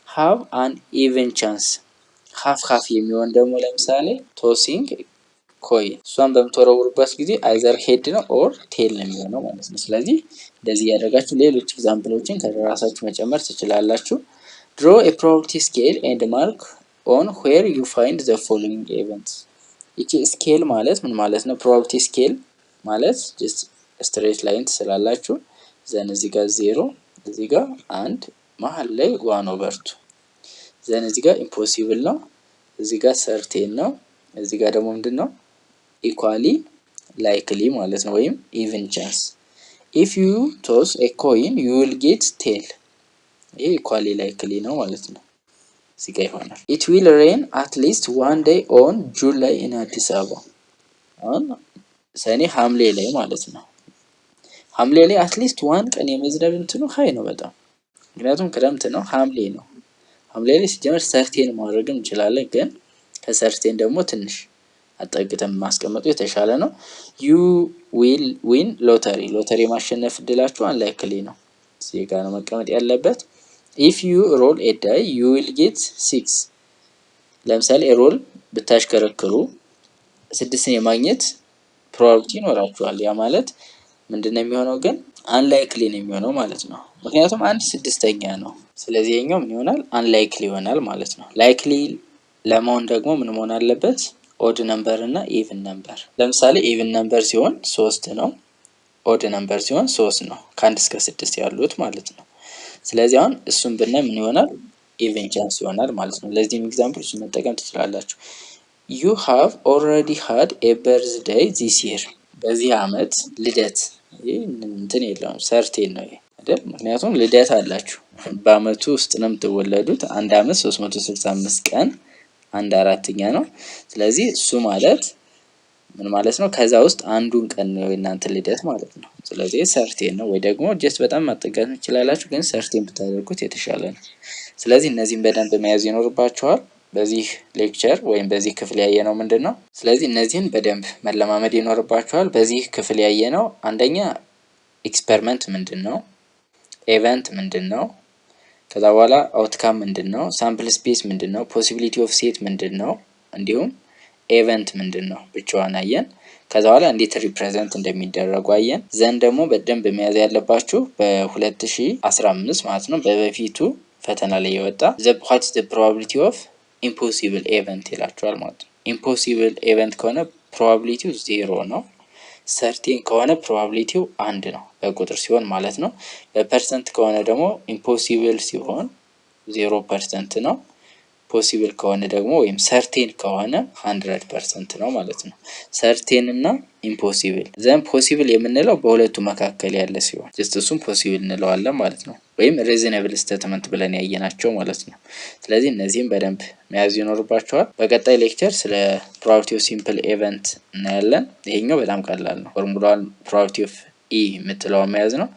ሃቭ አን ኢቨን ቻንስ ሃፍ የሚሆን ደግሞ ለምሳሌ ቶሲንግ ኮይን እሷን በምትወረውሩበት ጊዜ አይዘር ሄድ ነው ኦር ቴል ነው የሚሆነው ማለት ነው። ስለዚህ እንደዚህ ያደርጋችሁ ሌሎች ኤግዛምፕሎችን ከራሳችሁ መጨመር ትችላላችሁ። ድሮ ኤ ፕሮባቢሊቲ ስኬል ኤንድ ማርክ ኦን ዌር ዩ ፋይንድ ዘ ፎሎዊንግ ኢቨንትስ። ይቺ ስኬል ማለት ምን ማለት ነው? ፕሮባቢሊቲ ስኬል ማለት ጀስት ስትሬት ላይን ትስላላችሁ። ዘን እዚህ ጋር 0 እዚህ ጋር 1 መሃል ላይ 1/2 ዘን እዚህ ጋር ኢምፖሲብል ነው፣ እዚህ ጋር ሰርቴን ነው፣ እዚህ ጋር ደግሞ ምንድነው ኢኳሊ ላይክሊ ማለት ነው፣ ወይም ኢቨን ቻንስ። ኢፍ ዩ ቶስ ኤ ኮይን ዩ ዊል ጌት ቴል። ይሄ ኢኳሊ ላይክሊ ነው ማለት ነው። እዚህ ጋር ይሆናል። ኢት ዊል ሬን አት ሊስት ዋን ዴይ ኦን ጁላይ ኢን አዲስ አበባ። አሁን ሰኔ ሐምሌ ላይ ማለት ነው። ሐምሌ ላይ አትሊስት ዋን ቀን የመዝነብ እንትኑ ሃይ ነው በጣም፣ ምክንያቱም ክረምት ነው፣ ሐምሌ ነው። ሐምሌ ላይ ሲጀመር ሰርቴን ማድረግም እንችላለን፣ ግን ከሰርቴን ደግሞ ትንሽ አጠግተን ማስቀመጡ የተሻለ ነው። ዩ ዊል ዊን ሎተሪ ማሸነፍ እድላችሁ አንላይክሊ ነው። እዚህ ጋር ነው መቀመጥ ያለበት። ኢፍ ዩ ሮል ኤ ዳይ ዩ ዊል ጌት 6። ለምሳሌ ሮል ብታሽከረክሩ 6ን የማግኘት ፕሮባቢሊቲ ይኖራችኋል። ያ ማለት ምንድነው የሚሆነው? ግን አንላይክሊ ነው የሚሆነው ማለት ነው። ምክንያቱም 1/6 ነው። ስለዚህ የኛው ምን ይሆናል? አንላይክሊ ይሆናል ማለት ነው። ላይክሊ ለመሆን ደግሞ ምን መሆን አለበት? ኦድ ነምበር እና ኢቭን ነምበር። ለምሳሌ ኢቭን ነምበር ሲሆን 3 ነው፣ ኦድ ነምበር ሲሆን 3 ነው፣ ከ1 እስከ 6 ያሉት ማለት ነው። ስለዚህ አሁን እሱን ብናይ ምን ይሆናል? ኢቨን ቻንስ ይሆናል ማለት ነው። ለዚህም ኤግዛምፕል እሱን መጠቀም ትችላላችሁ። you have already had a birthday this year። በዚህ አመት ልደት እንትን የለውም ሰርቴን ነው አይደል? ምክንያቱም ልደት አላችሁ በአመቱ ውስጥ ነው የምትወለዱት። አንድ አመት 365 ቀን 1/4ኛ ነው። ስለዚህ እሱ ማለት ምን ማለት ነው? ከዛ ውስጥ አንዱን ቀን ነው የእናንተ ልደት ማለት ነው። ስለዚህ ሰርቴን ነው፣ ወይ ደግሞ ጀስት በጣም ማጠጋት ትችላላችሁ፣ ግን ሰርቴን ብታደርጉት የተሻለ ነው። ስለዚህ እነዚህን በደንብ መያዝ ይኖርባችኋል። በዚህ ሌክቸር ወይም በዚህ ክፍል ያየነው ምንድነው? ስለዚህ እነዚህን በደንብ መለማመድ ይኖርባችኋል። በዚህ ክፍል ያየነው አንደኛ ኤክስፐሪመንት ምንድነው፣ ኢቨንት ምንድነው፣ ከዛ በኋላ አውትካም ምንድነው፣ ሳምፕል ስፔስ ምንድነው፣ ፖሲቢሊቲ ኦፍ ሴት ምንድነው፣ እንዲሁም ኢቨንት ምንድነው ብቻዋን አየን። ከዛ በኋላ እንዴት ሪፕሬዘንት እንደሚደረጉ አየን። ዘንድ ደግሞ በደንብ መያዝ ያለባችሁ በ2015 ማለት ነው በበፊቱ ፈተና ላይ የወጣ what is the probability of impossible event ይላችኋል ማለት ነው። ኢምፖሲብል ኢቨንት ከሆነ ፕሮባቢሊቲው 0 ነው። ሰርቴን ከሆነ ፕሮባቢሊቲው 1 ነው በቁጥር ሲሆን ማለት ነው። በፐርሰንት ከሆነ ደግሞ ኢምፖሲብል ሲሆን 0% ነው። ፖሲብል ከሆነ ደግሞ ወይም ሰርቴን ከሆነ 100% ነው ማለት ነው። ሰርቴን እና ኢምፖሲብል ዘን ፖሲብል የምንለው በሁለቱ መካከል ያለ ሲሆን ጀስት እሱም ፖሲብል እንለዋለን ማለት ነው። ወይም ሪዝነብል ስቴትመንት ብለን ያየናቸው ማለት ነው። ስለዚህ እነዚህም በደንብ መያዝ ይኖርባቸዋል። በቀጣይ ሌክቸር ስለ ፕሮባቢሊቲ ኦፍ ሲምፕል ኢቨንት እናያለን። ይሄኛው በጣም ቀላል ነው። ፎርሙላውን ፕሮባቢሊቲ ኦፍ ኢ የምትለውን መያዝ ነው።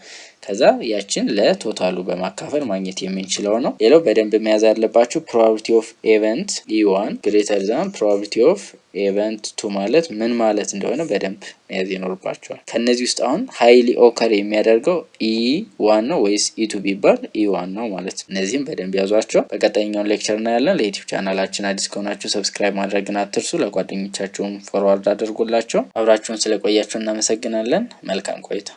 ከዛ ያችን ለቶታሉ በማካፈል ማግኘት የምንችለው ነው። ሌላው በደንብ መያዝ ያለባችሁ ፕሮባቢሊቲ ኦፍ ኢቨንት E1 ግሬተር ዛን ፕሮባቢሊቲ ኦፍ ኢቨንት 2 ማለት ምን ማለት እንደሆነ በደንብ መያዝ ይኖርባችኋል። ከነዚህ ውስጥ አሁን ሃይሊ ኦከር የሚያደርገው E1 ነው ወይስ E2 ቢባል E1 ነው ማለት ነው። እነዚህም በደንብ ያዟቸው። በቀጣይኛው ሌክቸር እናያለን። ለዩቲዩብ ቻናላችን አዲስ ከሆናችሁ ሰብስክራይብ ማድረግን አትርሱ። ለጓደኞቻችሁም ፎርዋርድ አድርጉላቸው። አብራችሁን ስለቆያችሁ እናመሰግናለን። መልካም ቆይታ